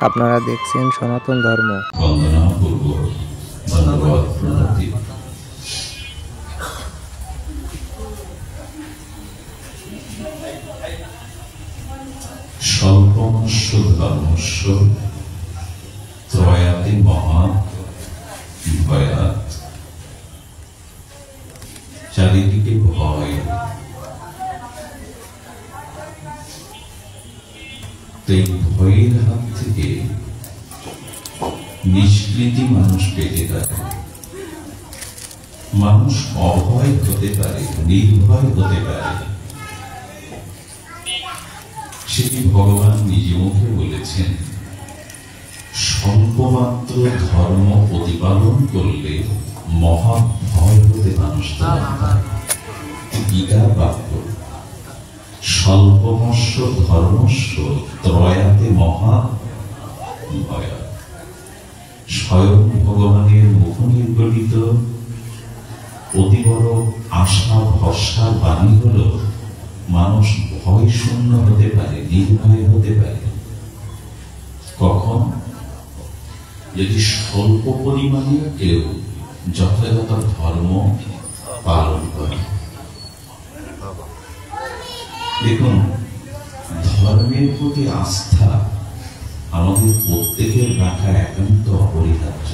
আপনারা দেখছেন সনাতন ধর্ম। বন্দনা পূর্ব ধন্যবাদ প্রণতি। স্বল্পমস্য ধর্মস্য ত্রয়াতি মহাৎ ভয়াৎ। চারিদিকে ভয়, এই ভয়ের হাত থেকে নিষ্কৃতি মানুষ পেতে পারে, মানুষ অভয় হতে পারে, নির্ভয় হতে পারে। সেটি ভগবান নিজ মুখে বলেছেন, স্বল্পমাত্র ধর্ম প্রতিপালন করলে মহা ভয় হতে মানুষ গীতা বাক্য। স্বল্পমস্য ধর্মস্য ত্রয়াতে মহা ভয়। স্বয়ং ভগবানের মুখ নির্গলিত অতি বড় আশা ভরসার বাণী হল, মানুষ ভয় শূন্য হতে পারে, নির্ভয় হতে পারে। কখন? যদি স্বল্প পরিমাণে কেউ যথাযথ ধর্ম পালন করে। দেখুন, ধর্মের প্রতি আস্থা আমাদের প্রত্যেকের রাখা একান্ত অপরিহার্য।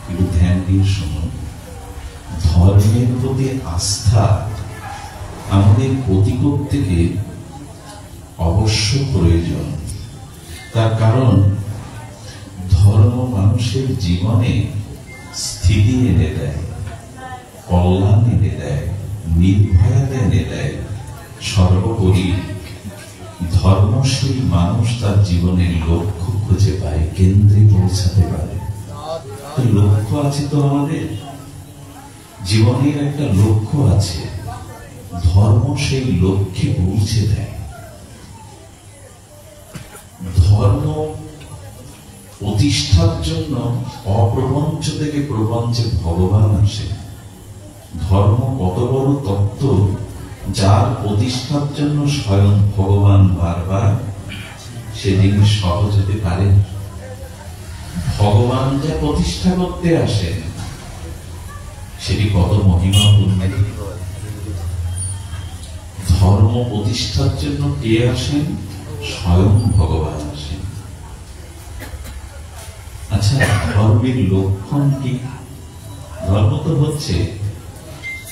কিন্তু ধ্যান দিয়ে শুনুন, ধর্মের প্রতি আস্থা আমাদের প্রতি প্রত্যেকের অবশ্য প্রয়োজন। তার কারণ, ধর্ম মানুষের জীবনে স্থিতি এনে দেয়, কল্যাণ এনে দেয়, নির্ভয়তা এনে দেয়। সর্বোপরি ধর্মশীল মানুষ তার জীবনের লক্ষ্য খুঁজে পায়, কেন্দ্রে পৌঁছাতে পারে। লক্ষ্য আছে তো, আমাদের জীবনের একটা লক্ষ্য আছে। ধর্ম সেই লক্ষ্যে পৌঁছে দেয়। ধর্ম প্রতিষ্ঠার জন্য অপ্রপঞ্চ থেকে প্রপঞ্চে ভগবান আসে। ধর্ম কত বড় তত্ত্ব, যার প্রতিষ্ঠার জন্য স্বয়ং ভগবান বারবার সে জিনিস সহজ হতে পারে। ভগবান যা প্রতিষ্ঠা করতে আসেন, সেটি কত মহিমাপূর্ণ। ধর্ম প্রতিষ্ঠার জন্য কে আসেন? স্বয়ং ভগবান আসেন। আচ্ছা, ধর্মের লক্ষণ কি? ধর্ম তো হচ্ছে,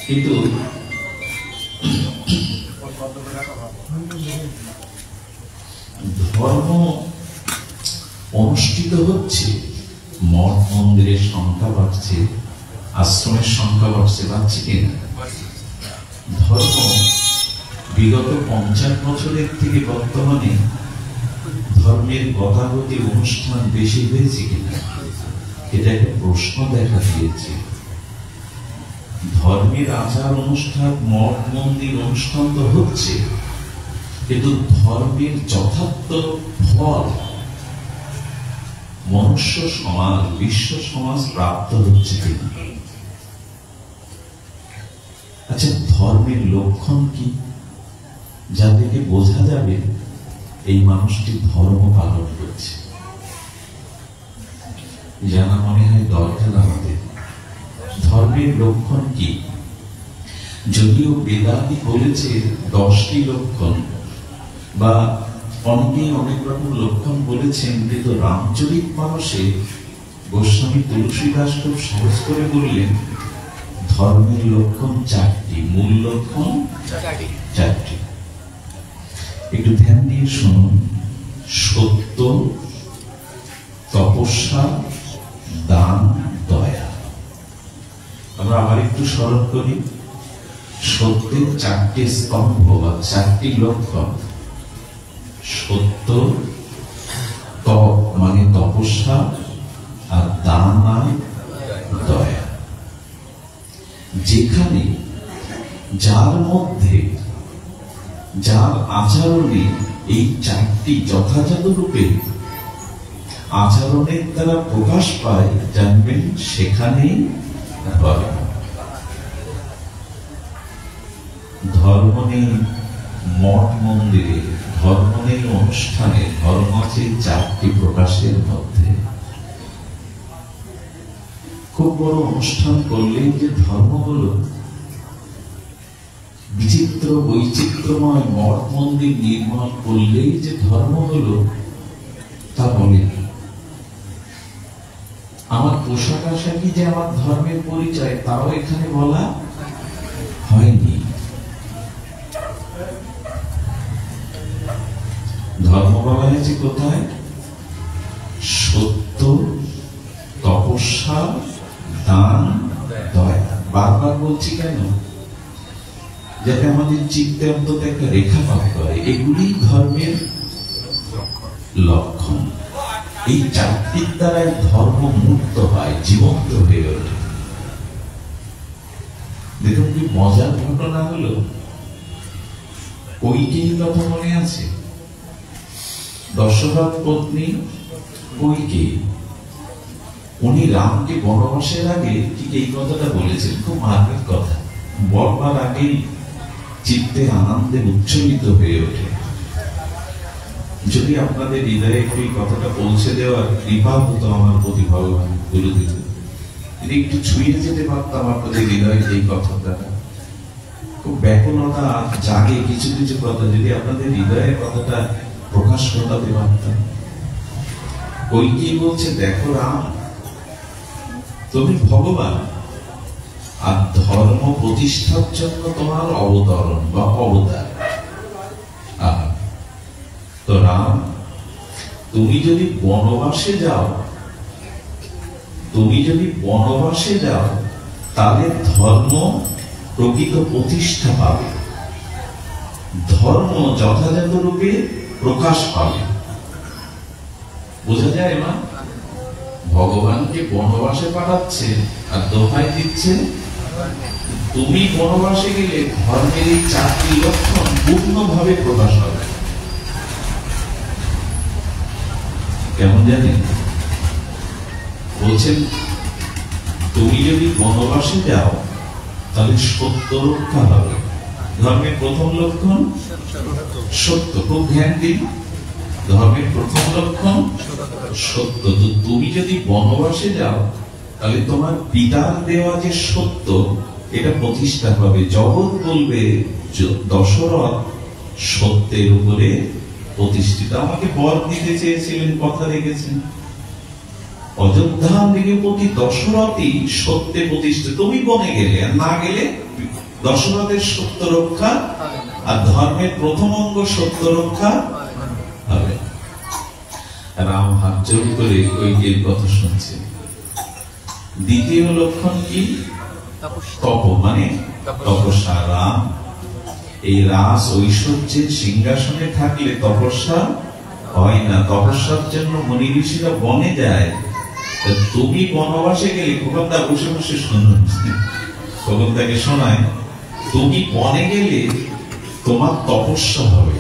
কিন্তু ধর্ম অনুষ্ঠিত হচ্ছে, মঠ মন্দিরের সংখ্যা বাড়ছে, আশ্রমের সংখ্যা বাড়ছে কিনা? ধর্ম বিগত 50 বছরের থেকে বর্তমানে ধর্মের গতাগতি অনুষ্ঠান বেশি হয়েছে কিনা, এটা একটা প্রশ্ন দেখা দিয়েছে। ধর্মের আচার অনুষ্ঠান, মঠ মন্দির অনুষ্ঠান তো হচ্ছে, কিন্তু ধর্মের যথার্থ ফল মনুষ্য সমাজ, বিশ্ব সমাজ প্রাপ্ত হচ্ছে কিনা? আচ্ছা, ধর্মের লক্ষণ কি, যা দেখে বোঝা যাবে এই মানুষটি ধর্ম পালন করছে? জানা মনে হয় দরকার আমাদের। ধর্মের লক্ষণ কি? যদিও বেদান্তি বলেছে 10টি লক্ষণ, বা অনেকেই অনেক রকম লক্ষণ বলেছেন, কিন্তু রামচরিত মানসে গোস্বামী তুলসীদাস খুব সহজ করে বললেন, ধর্মের লক্ষণ 4টি, মূল লক্ষণ 4টি। একটু ধ্যান দিয়ে শুনুন। সত্য, তপস্যা, দান, দয়া। আমরা আবার একটু স্মরণ করি। সত্যের 4টি স্তম্ভ বা 4টি লক্ষণ। সত্য, তপ মানে তপস্যা, আর দান আর দয়া। যেখানে যার মধ্যে, যার আচরণে এই 4টি যথাযথ রূপে আচরণের দ্বারা প্রকাশ পায়, জানবেন সেখানেই ধর্ম নেই। মঠ মন্দিরে ধর্ম নেই অনুষ্ঠানে, ধর্ম আছে চারটি প্রকাশের মধ্যে। খুব বড় অনুষ্ঠান করলেই যে ধর্ম হলো, বিচিত্র বৈচিত্র্যময় মঠ মন্দির নির্মাণ করলেই যে ধর্ম হলো তা বলেনি। আমার পোশাক আশাকই যে আমার ধর্মের পরিচয় তাও এখানে বলা হয়নি। ধর্ম বলা হয়েছে কোথায়? সত্য, তপস্যা, দান, দয়া। বারবার বলছি কেন? যাতে আমাদের চিত্তে অন্তত একটা রেখাপাত করে। এগুলি ধর্মের লক্ষণ। এই চারটির দ্বারাই ধর্ম মুক্ত হয়, জীবন্ত হয়ে ওঠে। দেখুন কি মজার ঘটনা হলো, কৈকেয়ীর কথা মনে আছে? দশরথ পত্নী কৈকেয়ী, উনি রামকে বনবাসের আগে ঠিক এই কথাটা বলেছেন। খুব মার্মিক কথা, বলবার আগেই চিত্তে আনন্দে উচ্ছ্বসিত হয়ে ওঠে। যদি আপনাদের হৃদয়ে একটু এই কথাটা পৌঁছে দেওয়ার কৃপা হতো আমার প্রতি ভগবান গুরুদেব, যদি একটু ছুঁয়ে যেতে পারতাম আপনাদের হৃদয়ে এই কথাটা, খুব ব্যাকুলতা জাগে কিছু কিছু কথা, যদি আপনাদের হৃদয়ে কথাটা প্রকাশ ঘটাতে পারতাম। কৈকেয়ী বলছে, দেখো রাম, তুমি ভগবান, আর ধর্ম প্রতিষ্ঠার জন্য তোমার অবতরণ বা অবতার। তো রাম, তুমি যদি বনবাসে যাও, তাহলে ধর্ম প্রকৃত প্রতিষ্ঠা পাবে, ধর্ম যথাযথ রূপে প্রকাশ পাবে। বোঝা যায় না? ভগবানকে বনবাসে পাঠাচ্ছে আর দোহাই দিচ্ছে, তুমি বনবাসে গেলে ধর্মের এই চারটি লক্ষণ পূর্ণভাবে প্রকাশ হবে। কেমন জানেন? বলছেন, তুমি যদি বনবাসে যাও তাহলে সত্য রক্ষা হবে। ধর্মের প্রথম লক্ষণ সত্য। খুব ধ্যান দিন, ধর্মের প্রথম লক্ষণ সত্য। তো তুমি যদি বনবাসে যাও তাহলে তোমার পিতার দেওয়া যে সত্য, এটা প্রতিষ্ঠা পাবে। জগৎ বলবে দশরথ সত্যের উপরে প্রতিষ্ঠিত। আমাকে বর দিতে চেয়েছিলেন, কথা রেখেছেন। অযোধ্যার নৃপতি দশরথই সত্যে প্রতিষ্ঠিত। তুমি বনে গেলে আর না গেলে দশরথের সত্য রক্ষা আর ধর্মের প্রথম অঙ্গ সত্য রক্ষা হবে। রাম হাত জোর করে কৈকেয়ীর কথা শুনছে। দ্বিতীয় লক্ষণ কি? তপ, মানে তপস্যা। রাম এই রাস ঐশ্বর্যের সিংহাসনে থাকলে তপস্যা হয় না। তপস্যার জন্য মুনি ঋষিরা বনে যায়। তুমি বনবাসে গেলে, খোকনদা বসে বসে শুনুন, খোকনদাকে শোনায়, তুমি বনে গেলে তোমার তপস্যা হবে।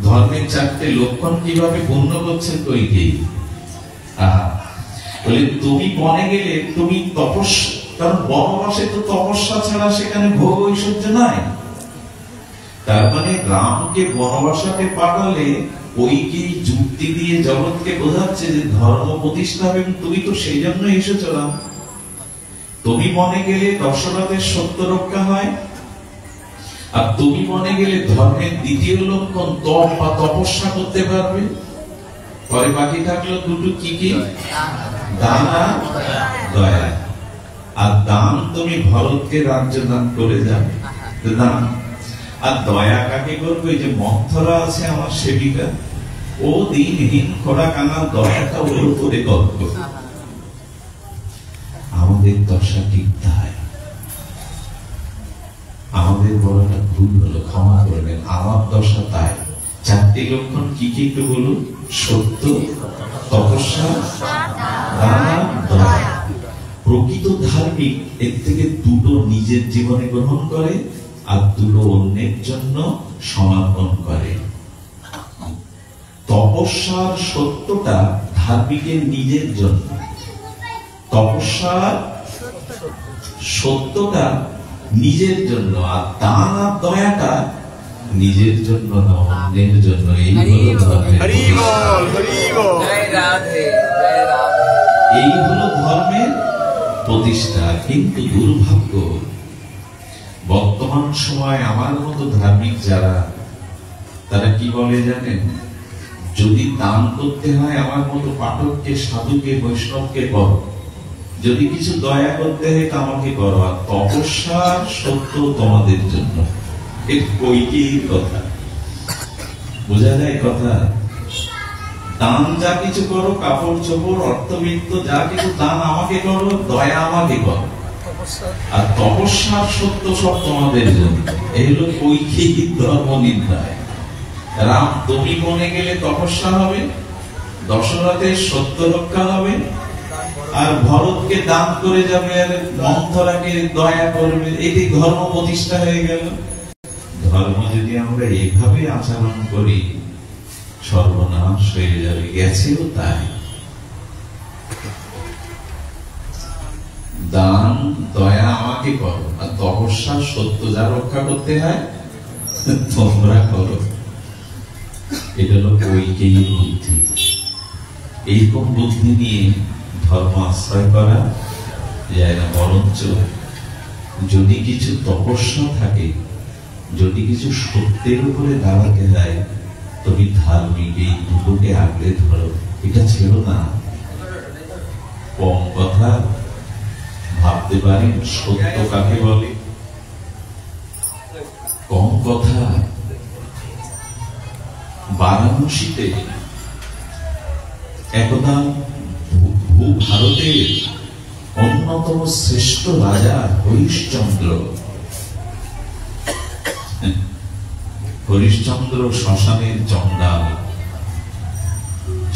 ধর্মের চারটে লক্ষণ কিভাবে পূর্ণ করছেন কৈকেয়ী? বলে তুমি বনে গেলে তুমি তপস্যা, কারণ বনবাসে তো তপস্যা ছাড়া সেখানে ভোগ ঐশ্বর্য নাই। তার মানে রামকে বনবাসাতে পাঠালে কৈকেয়ী যুক্তি দিয়ে জগৎকে বোঝাচ্ছে যে ধর্ম প্রতিষ্ঠা হবে, তুমি তো সেই জন্য এসেছো রাম। তুমি বনে গেলে দশরথের সত্য রক্ষা হয়, আর তুমি মনে গেলে ধর্মের দ্বিতীয় লক্ষণ তপ বা তপস্যা করতে পারবে। পরে বাকি থাকলো দুটো, কি কি? দান আর দয়া। আর দান তুমি ভরতকে রাজ্য দান করে যাবে, দান। আর দয়া কাকে করবে? যে মন্থরা আছে আমার সেবিকা, ও দিনহীন খোড়া কানা, দয়াটা ওর উপরে করব। আমাদের দশা ঠিক তাই। আমাদের বড়টা ভুল হলো, ক্ষমা করবেন। আমার দশা তাই। চারটি লক্ষণ কি কি একটু বলুন? সত্য, তপস্যা, দান, দয়া। প্রকৃত ধার্মিক এর থেকে দুটো নিজের জীবনে গ্রহণ করে আর দুটো অন্যের জন্য সমাপন করে। তপস্যার সত্যটা ধার্মিকের নিজের জন্য, তপস্যার সত্যটা নিজের জন্য, আর দান আর দয়াটা নিজের জন্য না, অন্যের জন্য। এই হলো ধর্মের এই হলো ধর্মের প্রতিষ্ঠা। কিন্তু দুর্ভাগ্য, বর্তমান সময় আমার মতো ধার্মিক যারা, তারা কি বলে জানেন? যদি দান করতে হয় আমার মতো পাঠককে, সাধুকে, বৈষ্ণবকে করো, যদি কিছু দয়া করতে হয় তা আমাকে করো, আর তপস্যার সত্য তোমাদের জন্য। কইকেই কথা বোঝা যায় কথা। দান যা কিছু করো, কাপড় চোপড়, অর্থবিত্ত যা কিছু দান আমাকে করো, দয়া আমাকে করো, আর তপস্যার সত্য সব তোমাদের জন্য। এই হলো কৈকেয়ী ধর্ম নির্ণয়। রাম তুমি বনে গেলে তপস্যা হবে, দশরথের সত্য রক্ষা হবে, আর ভরতকে দান করে যাবে, আর মন্থরাকে দয়া করবে। এটি ধর্ম প্রতিষ্ঠা হয়ে গেল। ধর্ম যদি আমরা এইভাবে আচরণ করি, সর্বনাশ হয়ে যাবে। গেছেও তাই। দান দয়া আমাকে করো, আর তপস্যা সত্য যা রক্ষা করতে হয় তোমরা করো। এটা হলো কৈকেয়ী বুদ্ধি। এইরকম বুদ্ধি নিয়ে ধর্ম আশ্রয় করা যায় না। বরঞ্চ যদি কিছু তপস্যা থাকে, যদি কিছু সত্যের উপরে দাঁড়াতে হয়, তুমি ধার্মিক এই দুটোকে আগলে ধরো। এটা ছিল না। কম কথা ভাবতে পারেন সত্য কাকে বলে? কম কথা। বারাণসীতে একদা ভারতের অন্যতম শ্রেষ্ঠ রাজা হরিশ্চন্দ্র, হরিশ্চন্দ্র শ্মশানের চণ্ডাল,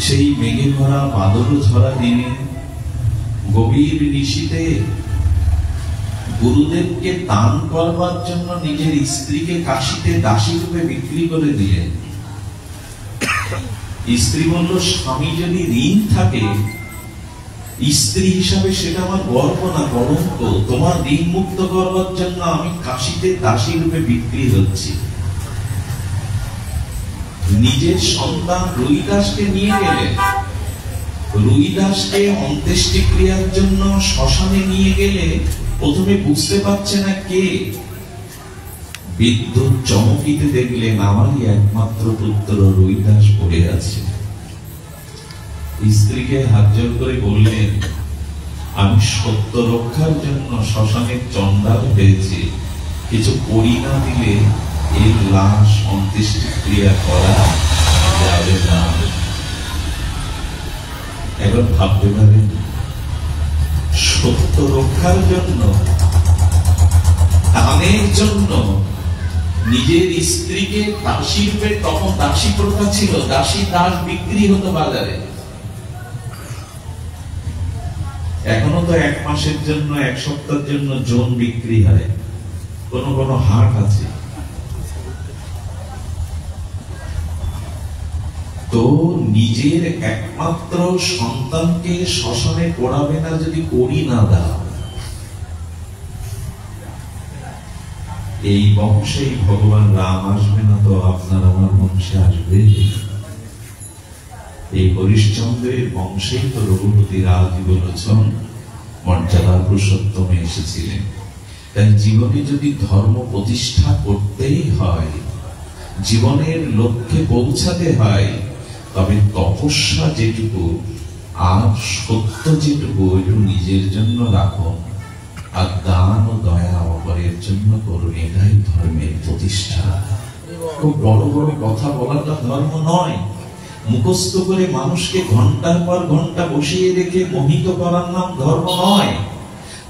সেই মেঘে ভরা বাদল ঝরা দিনে গভীর নিশীতে গুরুদেবকে দান করবার জন্য নিজের স্ত্রীকে কাশীতে দাসী রূপে বিক্রি করে দিলেন। স্ত্রী বলল, স্বামী যদি ঋণ থাকে, স্ত্রী হিসাবে সেটা আমার গর্ব না, কলঙ্ক। তোমার ঋণ মুক্ত করবার জন্য আমি কাশীতে দাসী রূপে বিক্রি হচ্ছি। নিজের সন্তান রুইদাসকে নিয়ে গেলেন। রুইদাসকে অন্ত্যেষ্টি ক্রিয়ার জন্য শ্মশানে নিয়ে গেলে প্রথমে বুঝতে পারছে না কে। বিদ্যুৎ চমকিতে দেখলেন আমারই একমাত্র পুত্র রুইদাস পড়ে আছে। স্ত্রীকে হাত জোর করে বললেন, আমি সত্য রক্ষার জন্য শ্মশানের চণ্ডাল হয়েছি, কিছু করি না দিলে এই লাশ অন্ত্যেষ্টি ক্রিয়া করা যাবে না। এবার ভাবতে পারেন, সত্য রক্ষার জন্য, দানের জন্য নিজের স্ত্রীকে দাসী রূপে, তখন দাসী প্রথা ছিল, দাসী দাস বিক্রি হতো বাজারে। এখনো তো 1 মাসের জন্য, 1 সপ্তাহের জন্য জন বিক্রি হয়, কোন কোন হাট আছে। তো নিজের একমাত্র সন্তানকে শ্মশানে পড়াবে না যদি করি না দাও। এই বংশে ভগবান রাম আসবে না তো আপনার আমার বংশে আসবে? এই হরিশ্চন্দ্রের বংশেই তো রঘুপতি রাজীবলোচন মর্যাদা পুরুষোত্তমে এসেছিলেন। তাই জীবনে যদি ধর্ম প্রতিষ্ঠা করতেই হয়, জীবনের লক্ষ্যে পৌঁছাতে হয়, তবে তপস্যা যেটুকু আর সত্য যেটুকু একটু নিজের জন্য রাখুন, আর দান ও দয়া অপরের জন্য করুন। এটাই ধর্মের প্রতিষ্ঠা। খুব বড় বড় কথা বলাটা ধর্ম নয়। মুখস্থ করে মানুষকে ঘন্টার পর ঘন্টা বসিয়ে রেখে মোহিত করার নাম ধর্ম নয়।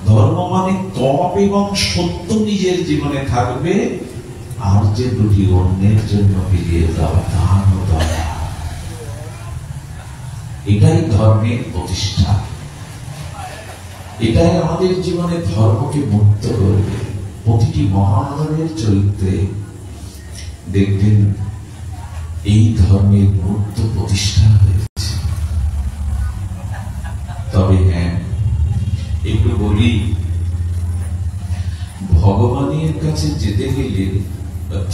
ধর্ম মানে তপ এবং সত্য নিজের জীবনে থাকবে, আর যে দুটি অন্যের জন্য ফিরিয়ে দেওয়া, দান ও দয়া। এটাই ধর্মের প্রতিষ্ঠা। এটাই আমাদের জীবনে ধর্মকে মুক্ত করবে। প্রতিটি মহামানবের চরিত্রে দেখবেন এই ধর্মের মূর্ত প্রতিষ্ঠা হয়েছে। তবে হ্যাঁ, একটু বলি, ভগবানের কাছে যেতে গেলে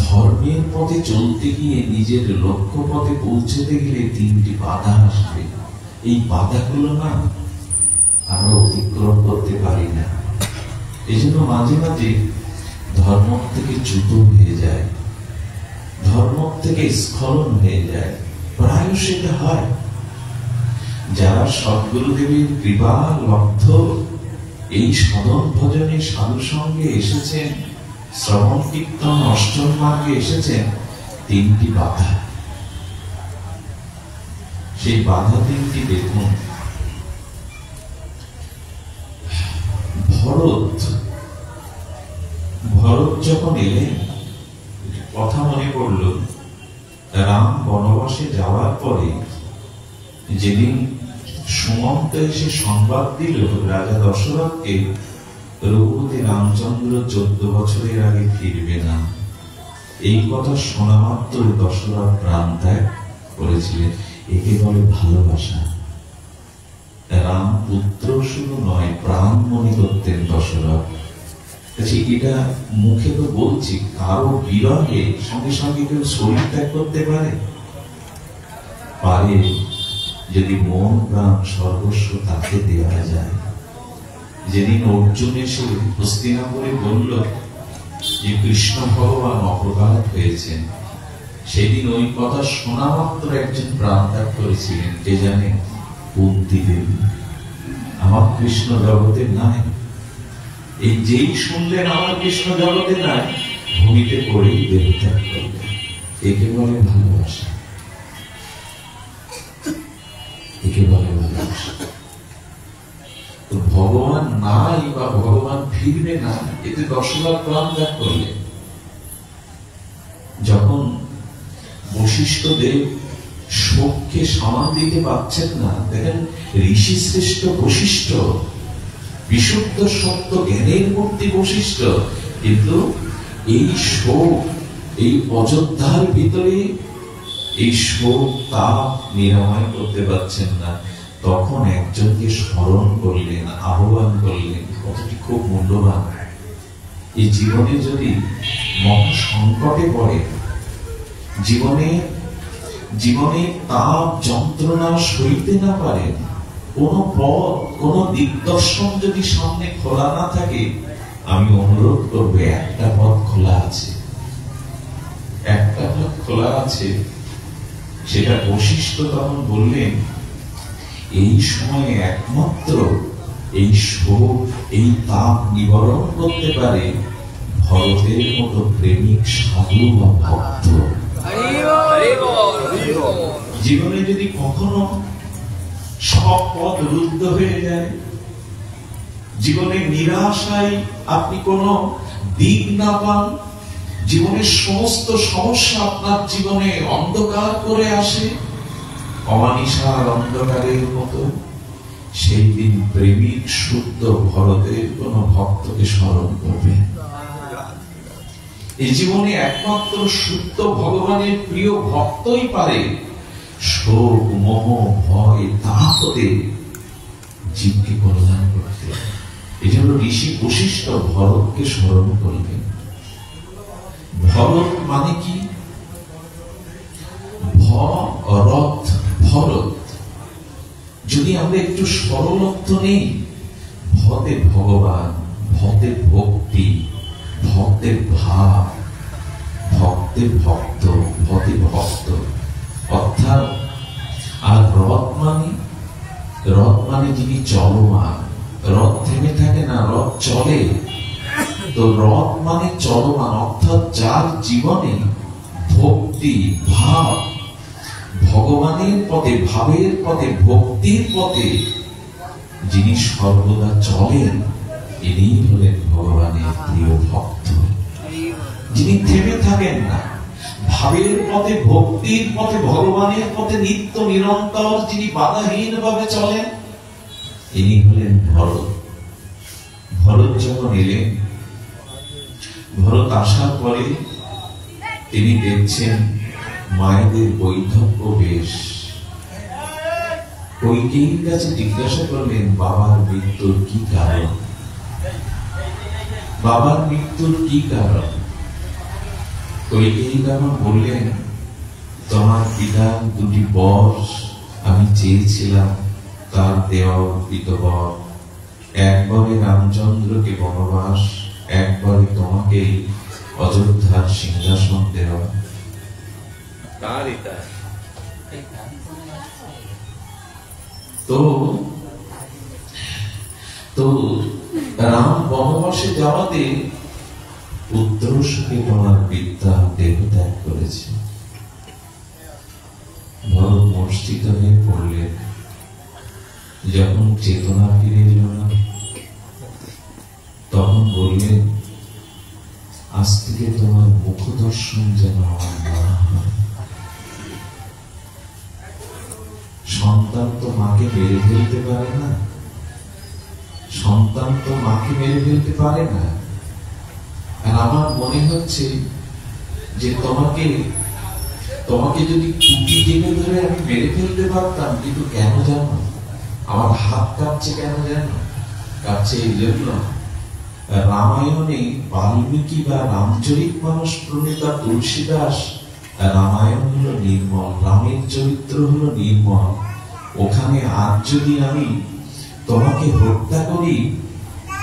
ধর্মের পথে চলতে গিয়ে নিজের লক্ষ্য পথে পৌঁছতে গেলে তিনটি বাধা আসবে। এই বাধাগুলো না আমরা অতিক্রম করতে পারি না। এই জন্য মাঝে মাঝে ধর্ম থেকে চ্যুত হয়ে যায়, ধর্ম থেকে স্খলন হয়ে যায়, প্রায় সেটা হয়। যারা সদ্গুরুদেবের কৃপা লব্ধ এই সাধন ভজনে সাধু সঙ্গে এসেছেন, শ্রবণ কীর্তন অষ্টম মার্গে এসেছেন, তিনটি বাধা। সেই বাধা তিনটি দেখুন। ভরত যখন এলেন, কথা মনে পড়ল, রাম বনবাসে যাওয়ার পরে যেদিন সুমন্ত এসে সংবাদ দিল রাজা দশরথকে, রঘুপতি রামচন্দ্র 14 বছরের আগে ফিরবে না, এই কথা শোনা মাত্র দশরথ প্রাণ ত্যাগ করেছিলেন। একে বলে ভালোবাসা। রাম পুত্র শুধু নয়, প্রাণ মনে করতেন দশরথ। এটা মুখে তো বলছি, কারো বিরহে সঙ্গে সঙ্গে কেউ শরীর ত্যাগ করতে পারে? পারে যদি মন প্রাণ সর্বস্ব তাকে দেওয়া যায়। যেদিন অর্জুন এসে হস্তিনাপুরে বলল যে কৃষ্ণ ভগবান অপঘাত হয়েছেন, সেদিন ওই কথা শোনা মাত্র একজন প্রাণ ত্যাগ করেছিলেন। কে জানে? কুন্তী দেবী। আমার কৃষ্ণ জগতে নাই। এই যেই শুনলেন আমার কৃষ্ণ জগতে নাই, ভূমিতে পড়েই দেহত্যাগ করলেন। একে বলে ভালোবাসা, একে বলে ভালোবাসা। তো ভগবান নাই বা ভগবান ফিরবে না, এতে দশরথ প্রাণ ত্যাগ করলেন। যখন বশিষ্ঠ দেব শোককে সামাল দিতে পারছেন না, দেখেন ঋষি শ্রেষ্ঠ বশিষ্ঠ, বিশুদ্ধ সত্য জ্ঞানের মূর্তি বশিষ্ঠ, কিন্তু এই শোক, এই অযোধ্যার ভিতরে এই শোক তাপ নিরাময় করতে পারছেন না। তখন একজনকে স্মরণ করলেন, আহ্বান করলেন। কথাটি খুব মূল্যবান। এই জীবনে যদি মহা সংকটে পড়ে, জীবনে তাপ যন্ত্রণা সইতে না পারেন, কোন পথ, কোন দিগদর্শন যদি সামনে খোলা না থাকে, আমি অনুরোধ করবো, একটা পথ খোলা আছে, একটা পথ খোলা আছে। সেটা বশিষ্ঠ তখন বললেন, এই সময়ে একমাত্র এই শোক, এই তাপ নিবারণ করতে পারে ভরতের মতো প্রেমিক সাধু বা ভক্ত। জীবনে যদি কখনো সব পথ রুদ্ধ হয়ে যায়, জীবনে নিরাশায় আপনি কোনো দিক না পান, জীবনের সমস্ত সমস্যা আপনার জীবনে অন্ধকার করে আসে, অমানিসার অন্ধকারের মতো, সেই দিন প্রেমিক শুদ্ধ ভরতের কোন ভক্তকে স্মরণ করবেন। এই জীবনে একমাত্র শুদ্ধ ভগবানের প্রিয় ভক্তই পারে শোক, মোহ, ভয়, তাপতে জীবকে কল্যাণ করতে। এই জন্য ঋষি বশিষ্ঠ ভরতকে স্মরণ করলেন। ভরত মানে কি? ভরত, ভরত। যদি আমরা একটু সরল অর্থ নেই, ভতে ভগবান, ভতে ভক্তি, ভক্তের ভাব, ভক্তের ভক্ত, ভতে ভক্ত অর্থাৎ। আর রথ মানে যিনি চলমান। রথ থেমে থাকে না, রথ চলে। তো রথ মানে চলমান, অর্থাৎ যার জীবনে ভক্তি ভাব, ভগবানের পথে, ভাবের পথে, ভক্তির পথে যিনি সর্বদা চলেন, ইনি হলেন ভগবানের প্রিয় ভক্ত। যিনি থেমে থাকেন না, ভাবের পথে, ভক্তির পথে, ভগবানের পথে নিত্য নিরন্তর যিনি বাধাহীন ভাবে চলেন, ইনি হলেন ভরত। ভরত যখন এলেন, ভরত আসার পরে তিনি দেখছেন মায়েদের বৈধব্য বেশ। কইকেয়ীর কাছে জিজ্ঞাসা করলেন, বাবার মৃত্যুর কি কারণ? বাবার মৃত্যুর কি কারণ? কৈকেয়ী রামা বললেন, তোমার পিতা দুটি বর আমি চেয়েছিলাম, তার দেওয়া অর্পিত বর। একবারে রামচন্দ্রকে বনবাস, একবারে তোমাকে অযোধ্যার সিংহাসন দেওয়া। তো তো রাম বনবাসে যাওয়াতে পুত্র সুখে তোমার পিতা দেহ ত্যাগ করেছে। ভরত মূর্ছিত হয়ে পড়লেন। যখন চেতনা ফিরে এলো না, তখন বললেন, আজ থেকে তোমার মুখ দর্শন যেন আমার না হয়। সন্তান তো মাকে মেরে ফেলতে পারে না, সন্তান তো মাকে মেরে ফেলতে পারে না। আর আমার মনে হচ্ছে যে তোমাকে যদি কুপি টেনে ধরে আমি মেরে ফেলতে পারতাম, কিন্তু কেন জানো আমার হাত কাঁপছে, কেন জানো কাঁপছে? এই জন্য রামায়ণে বাল্মীকি বা রামচরিত মানস প্রণেতা তুলসীদাস, রামায়ণ হলো নির্মল, রামের চরিত্র হলো নির্মল। ওখানে আজ যদি আমি তোমাকে হত্যা করি,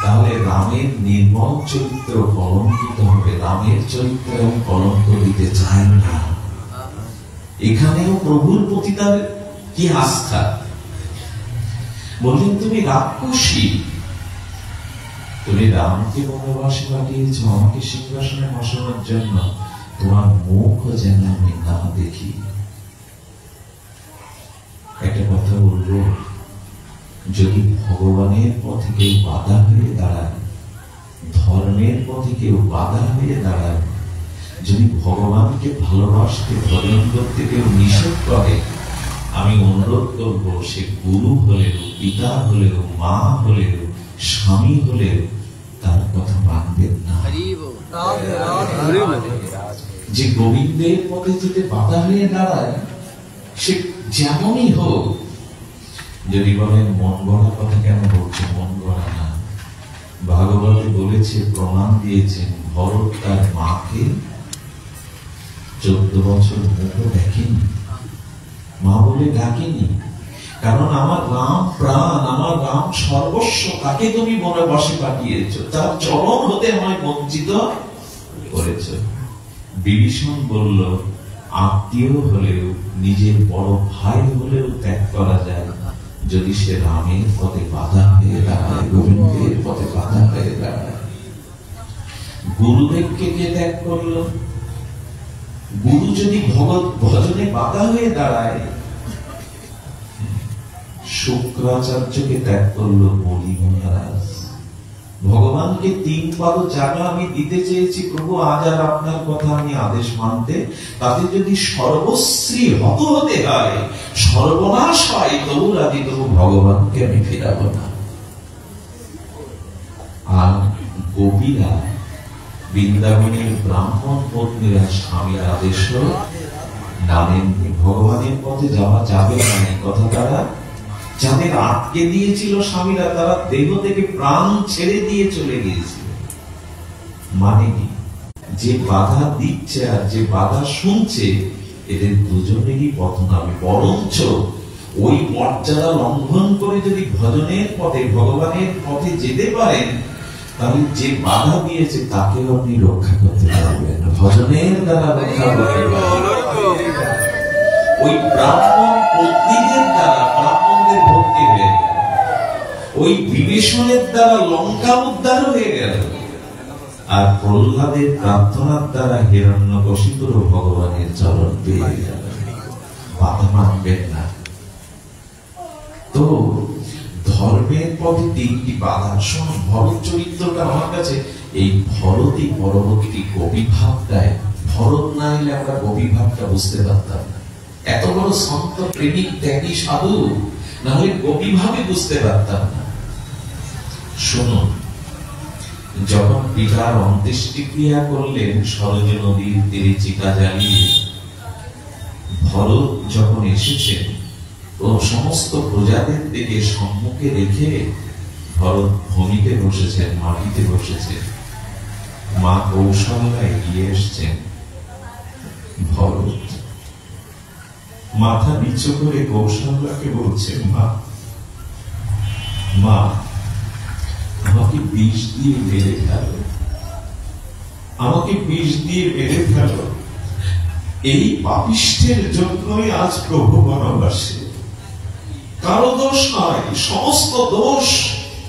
তাহলে রামের নির্মল চরিত্র কলঙ্কিত হবে। রামের চরিত্র আমি কলঙ্ক দিতে চাই না। এখানেও প্রভুর প্রতি তার কি আস্থা। বললেন, তুমি রাক্ষসী, তুমি রামকে বনবাসে পাঠিয়েছ আমাকে সিংহাসনে বসানোর জন্য, তোমার মুখ যেন আমি না দেখি। একটা কথা বলবো, যদি ভগবানের পথে কেউ বাধা হয়ে দাঁড়ায়, ধর্মের পথে কেউ বাধা হয়ে দাঁড়ায়, যদি ভগবানকে ভালোবাসতে ভজন করতে কেউ নিষেধ করে, আমি অনুরোধ করবো, সে গুরু হলেও, পিতা হলেও, মা হলেও, স্বামী হলেও তার কথা মানবেন না। যে গোবিন্দের পথে যেতে বাধা হয়ে দাঁড়ায়, সে যেমনই হোক, যদি বলেন মন গড়া কথা কেন বলছে, মন গড়া না। ভাগবতে বলেছে, প্রমাণ দিয়েছেন, ভরত তার মাকে 14 বছর মুখ দেখেনি, মা বলে ডাকেনি। কারণ আমার রাম প্রাণ, আমার রাম সর্বস্ব, তাকে তুমি বনবাসে পাঠিয়েছ, তার চরণ হতে আমায় বঞ্চিত করেছ। বিভীষণ বলল, আত্মীয় হলেও, নিজের বড় ভাই হলেও ত্যাগ করা যায়, যদি সে রামের পথে বাধা হয়ে দাঁড়ায়, গোবিন্দের পথে বাধা হয়ে দাঁড়ায়। গুরুদেবকে কে ত্যাগ করলো? গুরু যদি ভগৎ ভজনে বাধা হয়ে দাঁড়ায়, শুক্রাচার্যকে ত্যাগ করলো বলি মহারাজ। ভগবানকে 3 পাদ জায়গা আমি দিতে চেয়েছি, প্রভু আজ আর আপনার কথা আমি আদেশ মানতে, তাতে যদি সর্বশ্রী হত হতে হয়, সর্বনাশ হয়, তবু রাজি, তবু ভগবানকে আমি ফেরাবো না। আর গোপীরা, বৃন্দাবনের ব্রাহ্মণ পত্নীরা স্বামীর আদেশ নামেননি। ভগবানের পথে যাওয়া যাবে না, এই কথা তারা যাদের আটকে দিয়েছিল স্বামীরা, তারা দেহ থেকে প্রাণ ছেড়ে দিয়ে চলে গিয়েছিল। মানে যে বাধা দিচ্ছে আর যে বাধা শুনছে, এদের দুজনেরই পতন হবে। বরঞ্চ ওই মর্যাদা লঙ্ঘন করে যদি ভজনের পথে, ভগবানের পথে যেতে পারেন, তাহলে যে বাধা দিয়েছে তাকেও আপনি রক্ষা করতে পারবেন, ভজনের দ্বারা রক্ষা করতে পারবেন। ওই ব্রাহ্মণ পত্নীদের দ্বারা ব্রাহ্মণদের ভক্তি হয়ে গেল, ওই বিভীষণের দ্বারা লঙ্কা উদ্ধার হয়ে গেল, আর প্রহ্লাদের প্রার্থনার দ্বারা হিরণ্যকশিপুর ভগবানের চরণ পেয়ে গেল। বাধা মানবেন না। তো ধর্মের পথে 3টি বাধা। শোন, ভরত চরিত্রটা আমার কাছে, এই ভরতই পরবর্তী কবি ভাবটায়, ভরত না এলে আমরা কবি ভাবটা বুঝতে পারতাম না। এত বড় সন্ত, প্রেমিক, ত্যাগী, সাধু, না হলে কবি ভাবে বুঝতে পারতাম না। শুনুন, যখন পিতার অন্ত্যেষ্টিক্রিয়া করলেন সরজ নদীর তীরে চিতা জ্বালিয়ে, ভরত যখন এসেছেন, ও সমস্ত প্রজাদের দিকে সম্মুখে রেখে ভরত ভূমিতে বসেছেন, মাটিতে বসেছেন। মা কৌশল্যা এগিয়ে এসছেন, ভরত মাথা নিচু করে কৌশল্যাকে বলছে, মা মা আমাকে বিষ দিয়ে মেরে ফেল, আমাকে বিষ দিয়ে মেরে ফেল, এই পাপিষ্ঠের জন্যই আজ প্রভু বনবাসে। কারো দোষ নয়, সমস্ত দোষ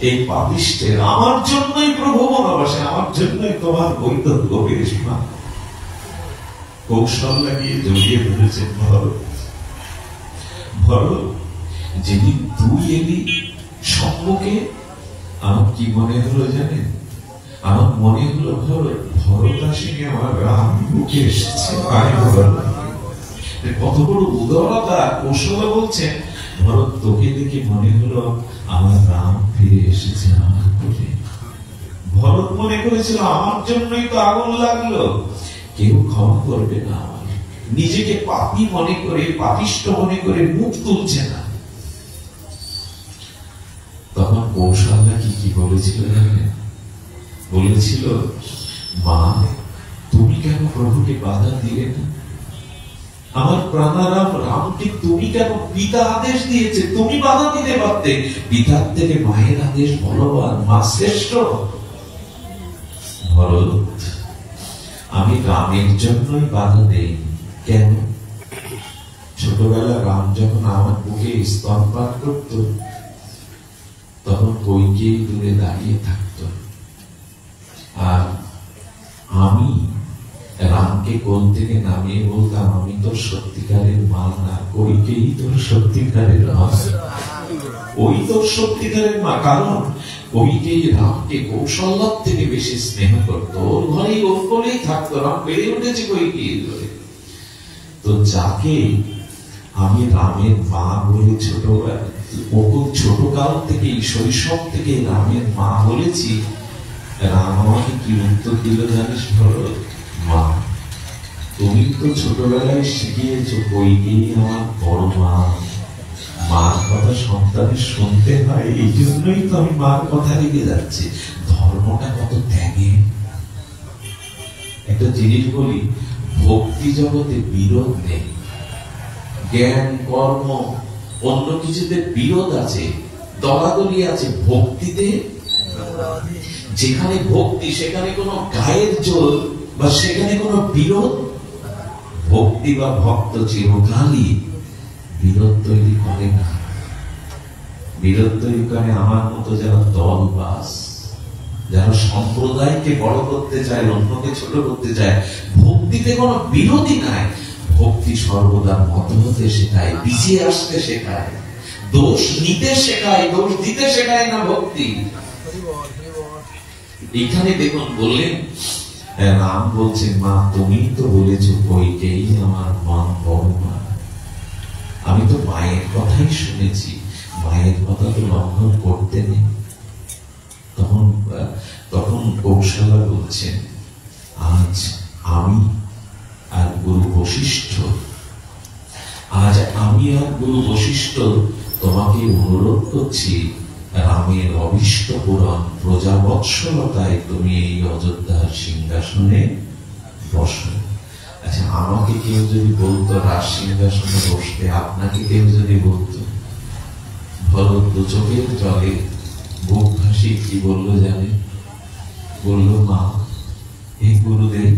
এই পাপিষ্ঠের। আমার জন্যই প্রভু বনবাসে, আমার জন্যই তোমার বৈধব্য বেশ। মা কৌশল্যা গিয়ে জড়িয়ে ধরেছে, ভরত ভরত যেদিন তুই এলি সম্মুখে, আমার কি মনে হলো জানেন? আমার মনে হলো ভরত আসেনি, আমার রাম বুকে এসেছে। কত বড় উদারতা! কৌশল্যা বলছেন, ভরত তোকে দেখে মনে হলো আমার রাম ফিরে এসেছে আমার কোলে। ভরত মনে করেছিল আমার জন্যই তো আগুন লাগলো, কেউ ক্ষমা করবে না। নিজেকে পাপী মনে করে, পাপিষ্ঠ মনে করে মুখ তুলছে না। তখন কৌশল্যা কি বলেছিল জানেন? বলেছিল, মা তুমি কেন প্রভুকে বাধা দিলে না? আমার প্রাণারাম রামকে তুমি কেন? পিতা আদেশ দিয়েছে, তুমি বাধা দিতে পারতে। পিতার থেকে মায়ের আদেশ বলবান, মা শ্রেষ্ঠ। ভরত আমি রামের জন্যই বাধা দেই। কেন? ছোটবেলা রাম যখন আমার বুকে স্তনপান করত, তখন কইকেয়ী দূরে দাঁড়িয়ে থাকত, আর আমি রামকে কোল থেকে নামিয়ে বলতাম, আমি তোর সত্যিকারের মা না, কইকেয়ী তোর সত্যিকারের মা। ওই তোর সত্যিকারের মা, কারণ কইকেয়ী রামকে কৌশল্যার থেকে বেশি স্নেহ করতো। ওর ঘরেই ওর কোলেই থাকতো, রাম বেড়ে উঠেছে কইকেয়ী ধরে। তো যাকে আমি রামের মা বলে ছোট কাল থেকে, শৈশব থেকে রামের মা বলেছি, রাম আমাকে কি উত্তর দিল জানিস? ভরত, মা তুমি তো ছোটবেলায় শিখিয়েছো কইকেয়ী আমার বড় মা, মার কথা সন্তানের শুনতে হয়, এই জন্যই তো আমি মার কথা রেখে যাচ্ছি। ধর্মটা কত ত্যাগে! একটা জিনিস বলি, ভক্তি জগতে বিরোধ নেই। জ্ঞান, কর্ম, অন্য কিছুতে বিরোধ আছে, দলাদলি আছে। ভক্তিতে যেখানে ভক্তি, সেখানে কোনো গায়ের জোর বা সেখানে কোনো বিরোধ। ভক্তি বা ভক্ত চিরকালই বিরোধ তৈরি করে না। বিরোধ তৈরি করে আমার মতো যারা দলবাস, যারা সম্প্রদায়কে বড় করতে চায়, অন্যকে ছোট করতে চায়। ভক্তিতে কোনো বিরোধই নাই। ভক্তি সর্বদা মত হতে শেখায়, পিছিয়ে আসতে শেখায়, দোষ নিতে শেখায়, দোষ দিতে শেখায় না ভক্তি। এখানে দেখুন বললেন, রাম বলছেন, মা তুমি তো বলেছো কইকেয়ী আমার মন বড় মা। আমি তো মায়ের কথাই শুনেছি, মায়ের কথা তো লঙ্ঘন করতে নেই। তখন কৌশল্যা বলছেন, আজ আমি আর গুরু বশিষ্ঠ, তোমাকে অনুরোধ করছি, রামের অভীষ্ট পূরণ প্রজাবৎসলতায় তুমি এই অযোধ্যার সিংহাসনে বসো। আচ্ছা, আমাকে কেউ যদি বলতো রাজ সিংহাসনে বসতে, আপনাকে কেউ যদি বলতো, ভরত দু চোখের জলে বুক ভাসিয়ে কি বললো জানে? বললো, মা এই গুরুদেব,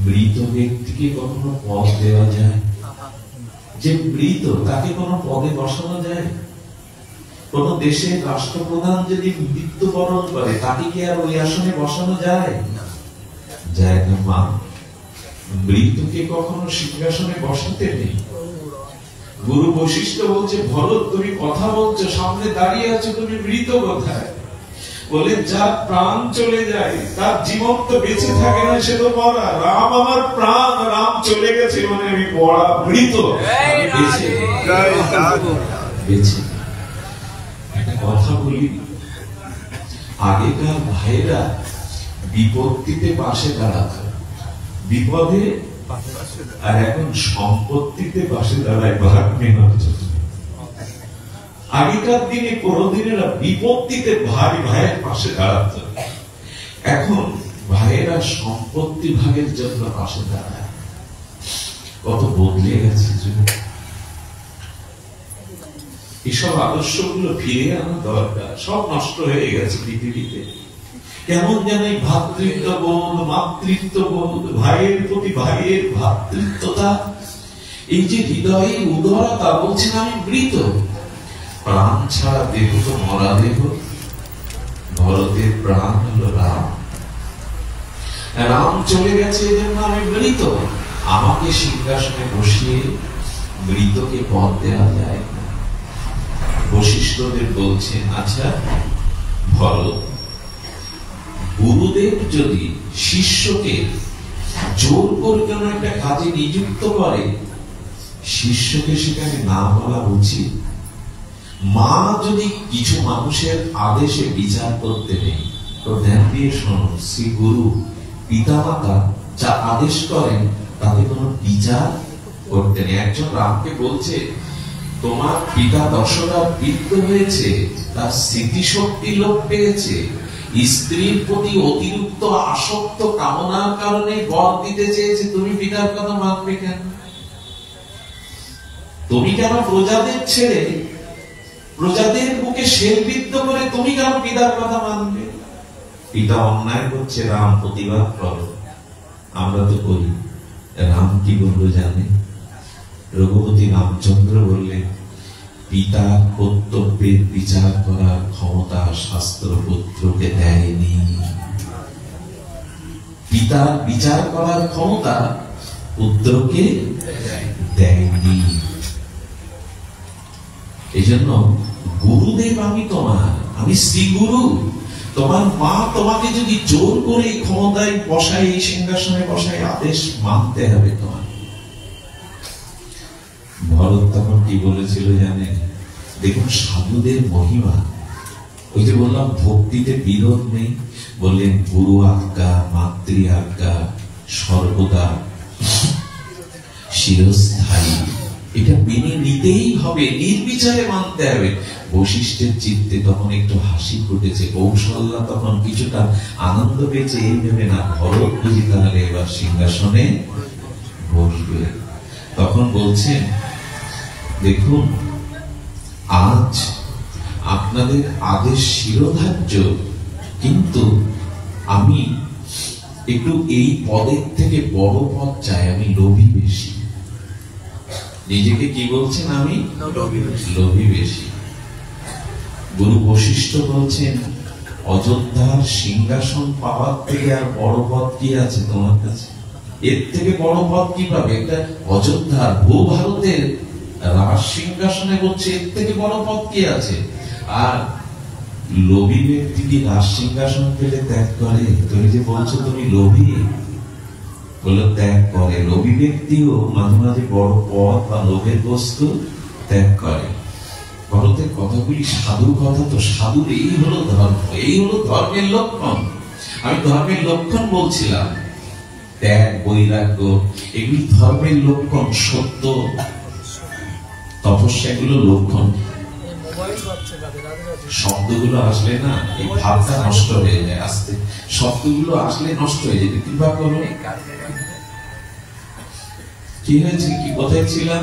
মৃত ব্যক্তিকে কখনো পদ দেওয়া যায়? যে মৃত তাকে কোনো পদে বসানো যায়? কোন দেশের রাষ্ট্রপ্রধান যদি মৃত্যুবরণ করে, তাকে কি আর ওই আসনে বসানো যায়? যায় না মা। মৃতকে কখনো সিংহাসনে বসাতে নেই। গুরু বশিষ্ঠ বলছে, ভরত তুমি কথা বলছো, সামনে দাঁড়িয়ে আছো, তুমি মৃত কোথায়? বলে, যার প্রাণ চলে যায় তার জীবন তো বেঁচে থাকে না, সে তো মরা। রাম আমার প্রাণ, রাম চলে গেছে মানে আমি মরা, মৃত। বেঁচে একটা কথা বলি, আগেকার ভাইরা বিপত্তিতে পাশে দাঁড়াত, বিপদে, আর এখন সম্পত্তিতে পাশে দাঁড়ায় ভাগ নেওয়ার জন্য। আগেকার দিনে পুরোদিনেরা বিপত্তিতে ভাই ভাইয়ের পাশে দাঁড়াত, এখন ভাইয়েরা সম্পত্তি ভাগের জন্য পাশে দাঁড়ায়। কত বদলে গেছে যুগ। এসব আদর্শগুলো ফিরে আনা দরকার। সব নষ্ট হয়ে গেছে পৃথিবীতে। কেমন যেন এই ভ্রাতৃত্ববোধ, মাতৃত্ববোধ, ভাইয়ের প্রতি ভাইয়ের ভ্রাতৃত্বতা, এই যে হৃদয়ে উদারতা, বলছেন আমি মৃত, প্রাণ ছাড়া দেহ তো মরা দেহ। ভরতের প্রাণ হলো রাম, রাম চলে গেছে এজন্য আমি মৃত। আমাকে সিংহাসনে বসিয়ে মৃতকে পদ দেওয়া যায় না। বশিষ্ঠদেব বলছেন, আচ্ছা ভরত, গুরুদেব যদি শিষ্যকে জোর করে কোনো একটা কাজে নিযুক্ত করে, শিষ্যকে সেখানে না বলা উচিত। মা যদি কিছু মানুষের আদেশে বিচার করতে নেই, তো ধ্যান দিয়ে শোনো, শ্রী গুরু পিতামাতা যা আদেশ করেন তাতে কোনো বিচার করতে নেই। একজন রামকে বলছে, তোমার পিতা দশরথ বৃদ্ধ হয়েছে, তার স্মৃতিশক্তি লোপ পেয়েছে, স্ত্রীর প্রতি অতিরিক্ত আসক্ত কামনার কারণে বর দিতে চেয়েছে, তুমি পিতার কথা মানবে কেন? তুমি কেন প্রজাদের ছেড়ে, প্রজাদের বুকে শেরবিদ্ধ করে তুমি কেন পিতার কথা মানবে? পিতা অন্যায় করছে, রাম প্রতিবাদ করো। আমরা তো করি। রাম কি বললো জানে? রঘুপতি রামচন্দ্র বললেন, পিতার কর্তব্যের বিচার করার ক্ষমতা শাস্ত্র পুত্রকে দেয়নি। পিতার বিচার করার ক্ষমতা পুত্রকে দেয়নি। এই জন্য গুরুদেব আমি তোমার, আমি শ্রী গুরু। তোমার মা তোমাকে যদি জোর করে ক্ষমতায় বসায়, এই সিংহাসনে বসায়, আদেশ মানতে হবে তোমার। ভরত তখন কি বলেছিল জানেন? দেখুন সাধুদের মহিমা। ওই যে বললাম ভক্তিতে বিরোধ নেই, বললেন গুরু আজ্ঞা, মাতৃ আজ্ঞা সর্বদা চিরস্থায়ী। এটা মেনে নিতেই হবে, নির্বিচারে মানতে হবে। বশিষ্ঠের চিত্তে তখন একটু হাসি ফুটেছে, কৌশল্যা তখন কিছুটা আনন্দ পেয়েছে। এই ভেবে না, ভরত বুঝি তাহলে এবার সিংহাসনে বসবে। তখন বলছেন, দেখুন আজ আপনাদের আদেশ শিরোধার্য, কিন্তু আমি একটু এই পদের থেকে বড় পদ চাই, আমি লোভী বেশি। নিজেকে কি বলছেন? আমি লোভী বেশি। গুরু বশিষ্ঠ বলছেন, অযোধ্যার সিংহাসন পাওয়ার থেকে আর বড় পদ কি আছে তোমার কাছে? এর থেকে বড় পদ কি পাবে? একটা অযোধ্যার ভূভারতের রাজ সিংহাসনে বলছে, এর থেকে বড় পদ কি আছে? আর লোভী ব্যক্তি কি রাজ সিংহাসন পেলে ত্যাগ করে? তুমি যে বলছো তুমি লোভী, বলে ত্যাগ করে। লোভী ব্যক্তিও মাঝে মাঝে বড় পদ বা লোভের বস্তু ত্যাগ করে। ভারতের কথাগুলি সাধুর কথা, তো সাধুর এই হলো ধর্ম, এই হলো ধর্মের লক্ষণ। আমি ধর্মের লক্ষণ বলছিলাম, ত্যাগ, বৈরাগ্য, এগুলি ধর্মের লক্ষণ। সত্য, তপস্যা, এগুলো লক্ষণ। শব্দগুলো আসলে না, এই ভাবটা নষ্ট হয়ে যায় আস্তে। শব্দগুলো আসলে নষ্ট হয়ে যায়। কৃপা করো। কি হয়েছে? কি কোথায় ছিলাম?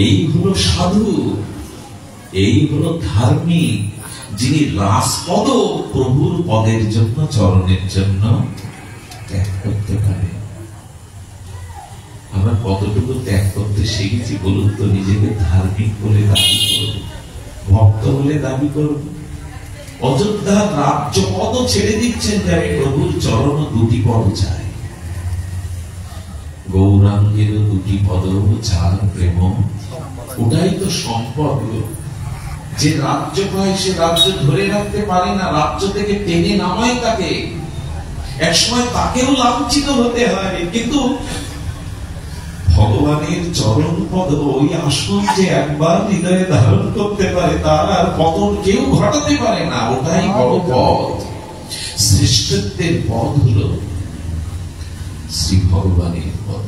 এই হলো সাধু, এই হলো ধার্মিক, যিনি রাজপদ প্রভুর পদের জন্য, চরণের জন্য ত্যাগ করতে পারে। আমরা কতটুকু ত্যাগ করতে শিখেছি বলুন তো? নিজেকে ধার্মিক বলে দাবি করব, ভক্ত বলে দাবি করব। অযোধ্যার রাজ্য পদ ছেড়ে দিচ্ছেন যে আমি প্রভুর চরণ দুটি পদ চাই। গৌরাঙ্গের দুটি পদ চার প্রেম, ওটাই তো সম্পদ। যে রাজ্য পায় সে রাজ্য ধরে রাখতে পারে না, রাজ্য থেকে টেনে নামায় তাকে। একসময় তাকেও লাঞ্ছিত হতে হয়, কিন্তু ভগবানের চরণ পদ, ওই আসন যে একবার হৃদয়ে ধারণ করতে পারে, তার আর পতন কেউ ঘটাতে পারে না। ওটাই বড় পদ। শ্রেষ্ঠত্বের পদ হলো শ্রী ভগবানের পদ।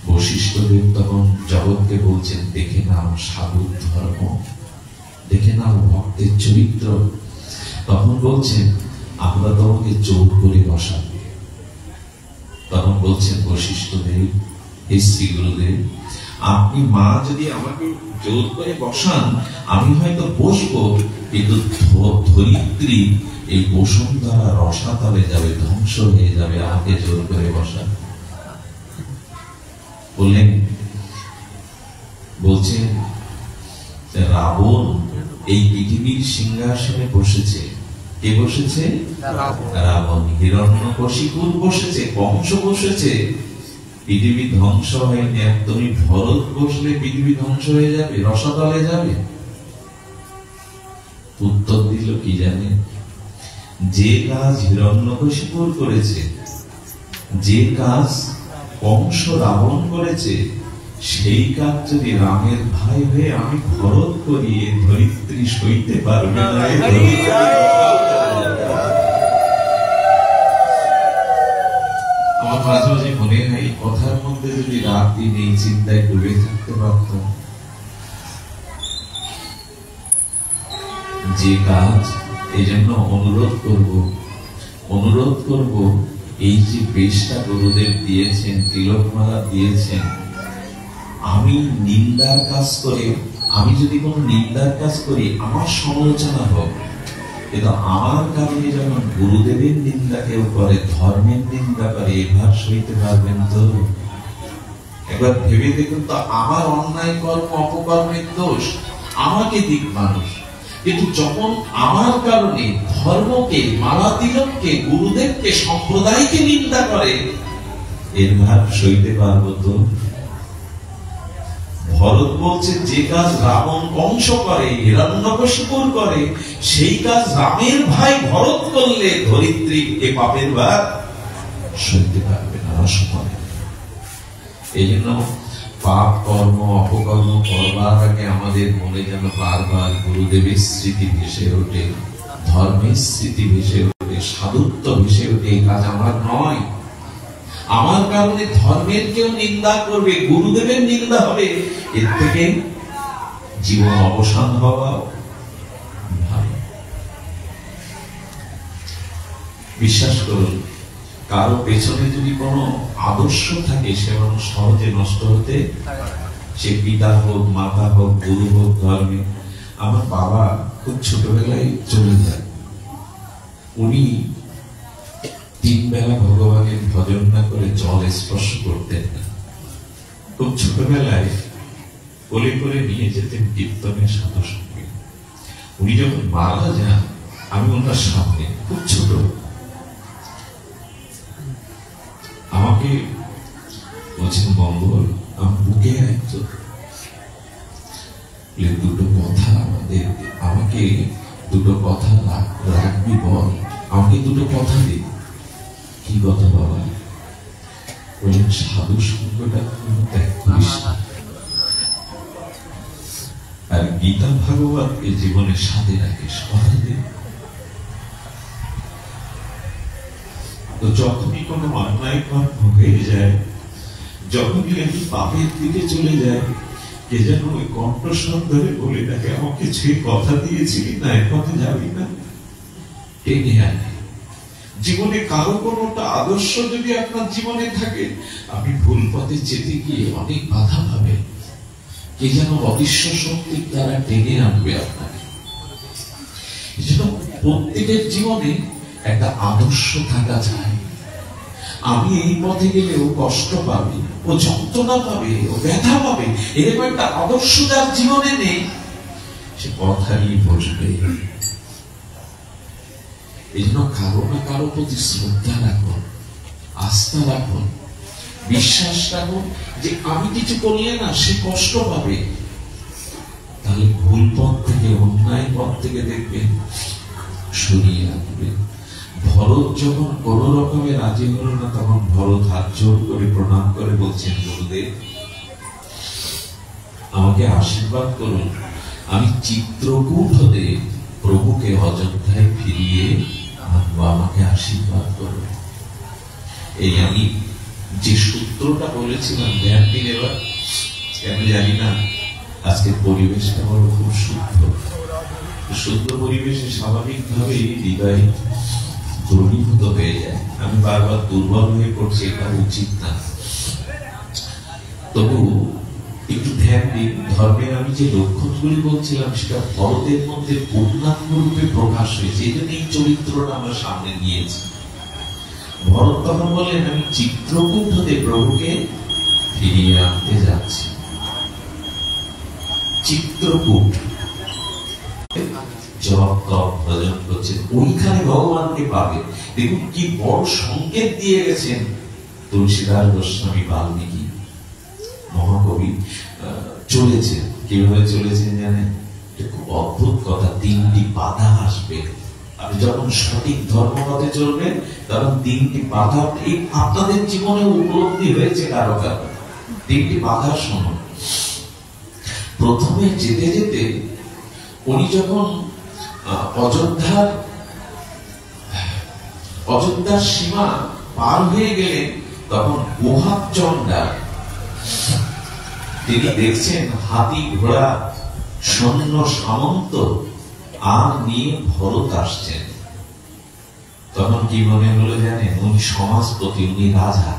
বশিষ্ঠদেব তখন জগৎকে বলছেন, দেখে নাও সাধুর ধর্ম। দেখে নাও ভক্তের চরিত্র। তখন বলছেন আমরা তোমাকে জোর করে বসাবো। তখন বলছেন বশিষ্ঠ দেব, হে শ্রী গুরুদেব, আপনি মা যদি আমাকে জোর করে বসান আমি হয়তো বসবো, কিন্তু ধরিত্রী এই বসুন্ধরা রসাতলে যাবে, ধ্বংস হয়ে যাবে, আমাকে জোর করে বসান। বললেন, বলছেন রাবণ এই পৃথিবীর সিংহাসনে বসেছে। কে বসেছে? রাবণ। হিরণ্যকশিপুর বসেছে, কংস বসেছে। পৃথিবী ধ্বংস হয়নি। তুমি ভরত বসলে পৃথিবী ধ্বংস হয়ে যাবে, রসাতলে যাবে? উত্তর দিল কি জানেন? যে কাজ হিরণ্যকশিপুর করেছে, যে কাজ কংস রাবণ করেছে, সেই কাজ যদি রামের ভাই হয়ে আমি ভরত করি, ধরিত্রী সইতে পারবে না। আমার মাঝে মাঝে মনে হয় কথার মধ্যে যদি রাত দিন এই চিন্তায় ডুবে থাকতে পারতাম, যে কাজ, এই জন্য অনুরোধ করব এই যে বেশটা গুরুদেব দিয়েছেন, তিলকমালা দিয়েছেন, আমি নিন্দার কাজ করে, আমি যদি কোনো নিন্দার কাজ করি আমার সমালোচনা হোক, কিন্তু আমার কারণে যখন গুরুদেবের নিন্দা কেউ করে, ধর্মের নিন্দা করে, এবার সইতে পারবেন তো? একবার ভেবে দেখুন তো, আমার অন্যায় কর্ম অপকর্মের দোষ আমাকে দিক মানুষ, কিন্তু যখন আমার কারণে ধর্মকে, মালা তিলককে, গুরুদেবকে, সম্প্রদায়কে নিন্দা করে, এর ভার সইতে পারবো তো? ভরত বলছে যে কাজ রাবণ কংস করে, হিরণ্যকশিপুর করে, সেই কাজ রামের ভাই ভরত করলে ধরিত্রী এ পাপের ভার সইতে পারবে না, অসম্ভব। এই জন্য পাপ কর্ম অপকর্ম করবার আগে আমাদের মনে যেন বারবার গুরুদেবের স্মৃতি ভেসে ওঠে, ধর্মের স্মৃতি ভেসে ওঠে, সাধুত্ব ভেসে ওঠে। এই কাজ আমার নয়, আমার কারণে ধর্মের কেউ নিন্দা করবে, গুরুদেবের নিন্দা হবে, এর থেকে জীবন অবসান হওয়া ভালো। বিশ্বাস করুন, কারো পেছনে যদি কোনো আদর্শ থাকে সে মানুষ সহজে নষ্ট হতে, সে পিতা হোক, মাতা হোক, গুরু হোক, ধর্মে। আমার বাবা খুব ছোটবেলায় চলে যায়। উনি 3 বেলা ভগবানের ভজন না করে জল স্পর্শ করতেন না। খুব ছোটবেলায় কোলে করে নিয়ে যেতেন কীর্তনের সাধু সঙ্গে। উনি যখন মারা যান, আমি ওনার সামনে, খুব ছোট, আমাকে বলছেন, মঙ্গল আমার বুকে আইতো, দুটো কথা আমাকে দুটো কথা রাখবি, বল আমাকে দুটো কথা দে। কি কথা বাবা? বললেন, সাধু সঙ্গটা ত্যাগ করিস না, আর গীতা ভাগবতকে জীবনের সাথে রাখিস, কথা দে। তো যখনই কোনো অন্যায় কর্ম হয়ে যায়, যখনই আমি পাপের দিকে চলে যায়, কে যেন ওই কণ্ঠস্বর ধরে বলে থাকে, আমাকে সেই কথা দিয়েছিলি না, এ পথে যাবি না, টেনে আনে। জীবনে কারো কোনোটা আদর্শ যদি আপনার জীবনে থাকে, আপনি ভুল পথে যেতে গিয়ে অনেক বাধা পাবে, কে যেন অদৃশ্য শক্তির দ্বারা টেনে আনবে আপনাকে। এজন্য প্রত্যেকের জীবনে একটা আদর্শ থাকা চাই। আমি এই পথে গেলে ও কষ্ট পাবে, ও যন্ত্রণা পাবে, ও ব্যথা পাবে, এরকম একটা আদর্শ যার জীবনে নেই, সে পথ হারিয়ে বসবে। এই জন্য কারো না কারো প্রতি শ্রদ্ধা রাখুন, আস্থা রাখুন, বিশ্বাস রাখুন যে আমি কিছু করলে না সে কষ্ট পাবে। তাহলে ভুল পথ থেকে, অন্যায় পথ থেকে দেখবেন সরিয়ে রাখবে। ভরত যখন কোন রকমে রাজি হল না, তখন ভরত হাত জোর করে প্রণাম করে বলছেন, গুরুদেব আমাকে আশীর্বাদ করুন, আমি চিত্রকূট হতে প্রভুকে অযোধ্যায় ফিরিয়ে আনবো, আমাকে আশীর্বাদ করুন। এই আমি যে সূত্রটা বলেছিলাম, ধ্যান দিন এবার, কেন জানি না, আজকের পরিবেশটা বড় খুব শুদ্ধ শুদ্ধ পরিবেশে স্বাভাবিকভাবেই হৃদয় দ্রবীভূত হয়ে যায়। আমি বারবার দুর্বল হয়ে পড়ছি, এটা উচিত না। তবু একটু ধ্যান দিন, ধর্মের আমি যে লক্ষণগুলি বলছিলাম সেটা ভরতের মধ্যে পূর্ণাঙ্গ রূপে প্রকাশ হয়েছে। এই জন্য এই চরিত্রটা আমরা সামনে নিয়েছি। ভরত তখন বললেন, আমি চিত্রকূট হতে প্রভুকে ফিরিয়ে আনতে যাচ্ছি। চিত্রকূট জপ তপ ভজন করছেন, ওইখানে ভগবানকে পাবে। দেখুন কি বড় সংকেত দিয়ে গেছেন তুলসীদাস গোস্বামী বাল্মীকি মহাকবি। চলেছেন, কিভাবে চলেছেন জানেন? খুব অদ্ভুত কথা। 3টি বাধা আসবে। আপনি যখন সঠিক ধর্মপথে চলবেন তখন 3টি বাধা আপনাদের জীবনে উপলব্ধি হয়েছে কারো কারো। 3টি বাধা শুনুন। প্রথমে যেতে যেতে উনি যখন অযোধ্যার সীমা পার হয়ে গেলেন, তখন গুহাচণ্ডা তিনি দেখছেন হাতি ঘোড়া সৈন্য সামন্ত আর নিয়ে ভরত আসছেন। তখন কি মনে হলো জানেন? উনি সমাজপতি, উনি রাজা,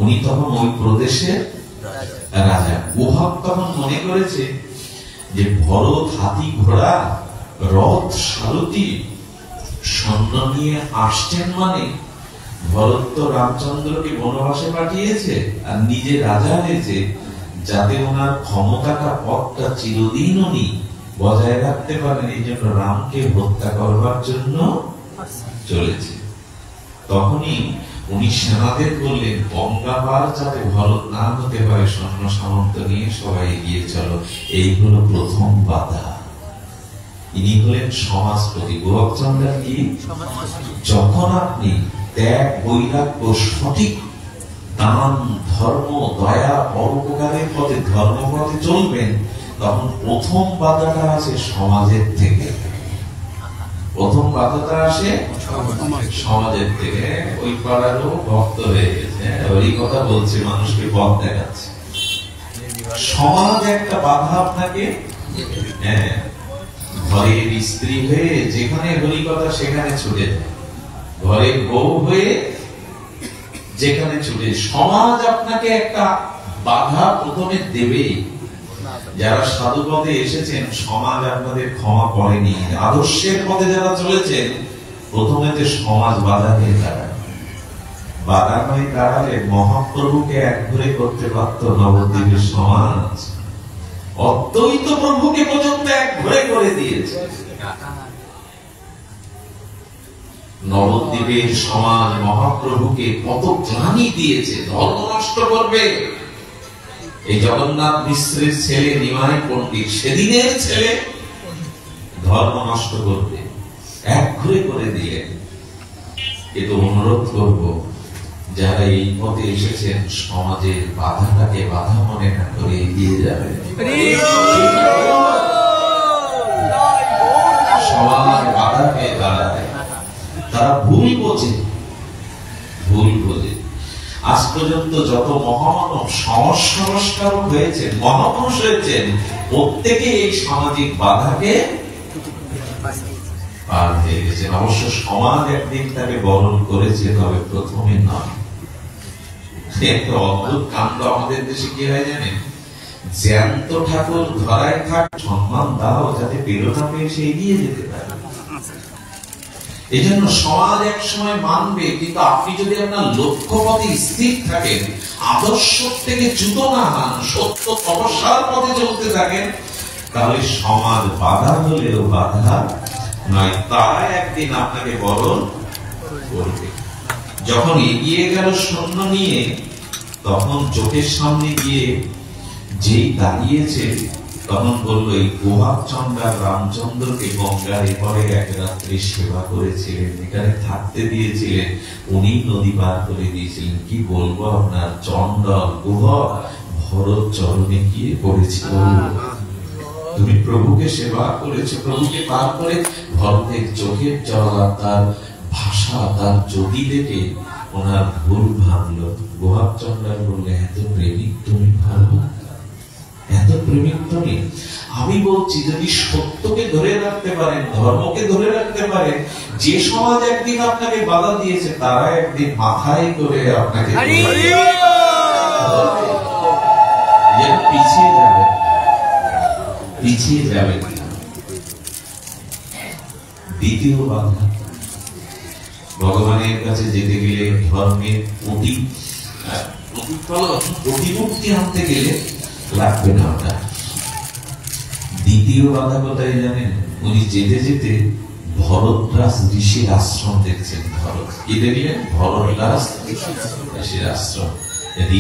উনি তখন ওই প্রদেশের রাজা। গুহাব তখন মনে করেছে যে ভরত হাতি ঘোড়া রথ সারথি সৈন্য নিয়ে আসছেন, মানে ভরত তো রামচন্দ্রকে বনবাসে পাঠিয়েছে আর নিজে রাজা হয়েছে, যাতে ওনার ক্ষমতাটা পথটা চিরদিন উনি বজায় রাখতে পারেন। এই জন্য রামকে হত্যা করবার জন্য চলেছে। তখনই উনি সেনাদের বললেন, গঙ্গা পার যাতে ভরত না হতে পারে, সৈন্য সামন্ত নিয়ে সবাই এগিয়ে চলো। এই হলো প্রথম বাধা। ইনি হলেন সমাজপতি। গোপালচন্দ্র কি? যখন আপনি ত্যাগ বৈরাগ্য সঠিক দান ধর্ম দয়া পরোপকারের পথে ধর্মপথে চলবেন, তখন প্রথম বাধাটা আসে সমাজের থেকে। প্রথম বাধাটা আসে সমাজের থেকে। ওই পাড়ারও ভক্ত হয়ে গেছে, ওই কথা বলছে, মানুষকে পথ দেখাচ্ছে। সমাজ একটা বাধা আপনাকে, ঘরের স্ত্রী হয়ে যেখানে হরিকথা সেখানে ছুটে যায়, ঘরের বউ হয়ে যেখানে ছুটে, সমাজ আপনাকে একটা বাধা প্রথমে দেবে। যারা সাধু পথে এসেছেন, সমাজ আপনাদের ক্ষমা করেনি। আদর্শের পথে যারা চলেছেন, প্রথমে যে সমাজ বাধা হয়ে দাঁড়ায়। বাধা হয়ে দাঁড়ালে মহাপ্রভুকে একঘরে করতে পারত নবদ্বীপের সমাজ। অদ্বৈত প্রভুকে পর্যন্ত একঘরে করে দিয়েছে নবদ্বীপের সমাজ। মহাপ্রভুকে কত গ্লানি দিয়েছে, ধর্ম নষ্ট করবে। এই জগন্নাথ মিশ্রের ছেলে নিমাই পণ্ডিত সেদিনের ছেলে ধর্ম নষ্ট করবে, একঘরে করে দিলেন। কিন্তু অনুরোধ করব, যারা এই পথে এসেছেন, সমাজের বাধাটাকে বাধা মনে না করে এগিয়ে যাবে। সমাজ বাধা হয়ে দাঁড়ায়, তারা ভুল বোঝে। আজ পর্যন্ত যত মহামানব সংস্কারক হয়েছেন, মহাপুরুষ হয়েছেন, প্রত্যেকে এই সামাজিক বাধাকে পার হয়ে গেছেন। অবশ্য সমাজ একদিন তাকে বরণ করেছে, তবে প্রথমে নয়। একটা অদ্ভুত কাণ্ড আমাদের দেশে কি হয় জানেন? জ্যান্ত ঠাকুর ধরায় থাক, সম্মান দাও, যাতে প্রেরণা পেয়ে সে এগিয়ে যেতে পারে। এই জন্য সমাজ এক সময় মানবে, কিন্তু আপনি যদি আপনার লক্ষ্যপথে স্থির থাকেন, আদর্শ থেকে চ্যুত না হন, সত্য তপস্যার পথে চলতে থাকেন, তাহলে সমাজ বাধা হলেও বাধা নয়, তারা একদিন আপনাকে বরণ করবে। যখন এগিয়ে গেল সৈন্য নিয়ে, তখন চোখের সামনে গিয়ে যেই দাঁড়িয়েছে, তখন বললো, এই গোহাচণ্ডা রামচন্দ্রকে গঙ্গার এপারে এক রাত্রি সেবা করেছিলেন, এখানে থাকতে দিয়েছিলেন, উনি নদী পার করে দিয়েছিলেন। কি বলবো আপনার, চণ্ডাল গুহা ভরত চরণে গিয়ে পড়েছিল। তুমি প্রভুকে সেবা করেছো, প্রভুকে পার করে। ভরতের চোখের জল আর তার ভাষা, তার জ্যোতি দেখে ওনার ভুল ভাঙলো। গোহাচণ্ডাল বললে, এত প্রেমিক তুমি, ভালো, এত প্রেমিক তুমি? আমি বলছি যদি সত্যকে ধরে রাখতে পারেন, ধর্মকে ধরে রাখতে পারেন, যে সমাজ একদিন আপনাকে বাধা দিয়েছে তারা একদিন মাথায় করে আপনাকে পিছিয়ে যাবে, পিছিয়ে যাবে। দ্বিতীয় বাধা, ভগবানের কাছে যেতে গেলে ধর্মের প্রতিমূর্তি আনতে গেলে লাগবে না ওটা। দ্বিতীয় বাধা কোথায় জানেন? উনি যেতে যেতে ভরদ্বাজ ঋষির আশ্রম দেখছেন। কি দেখলেন? ভরদ্বাজ ঋষির আশ্রম।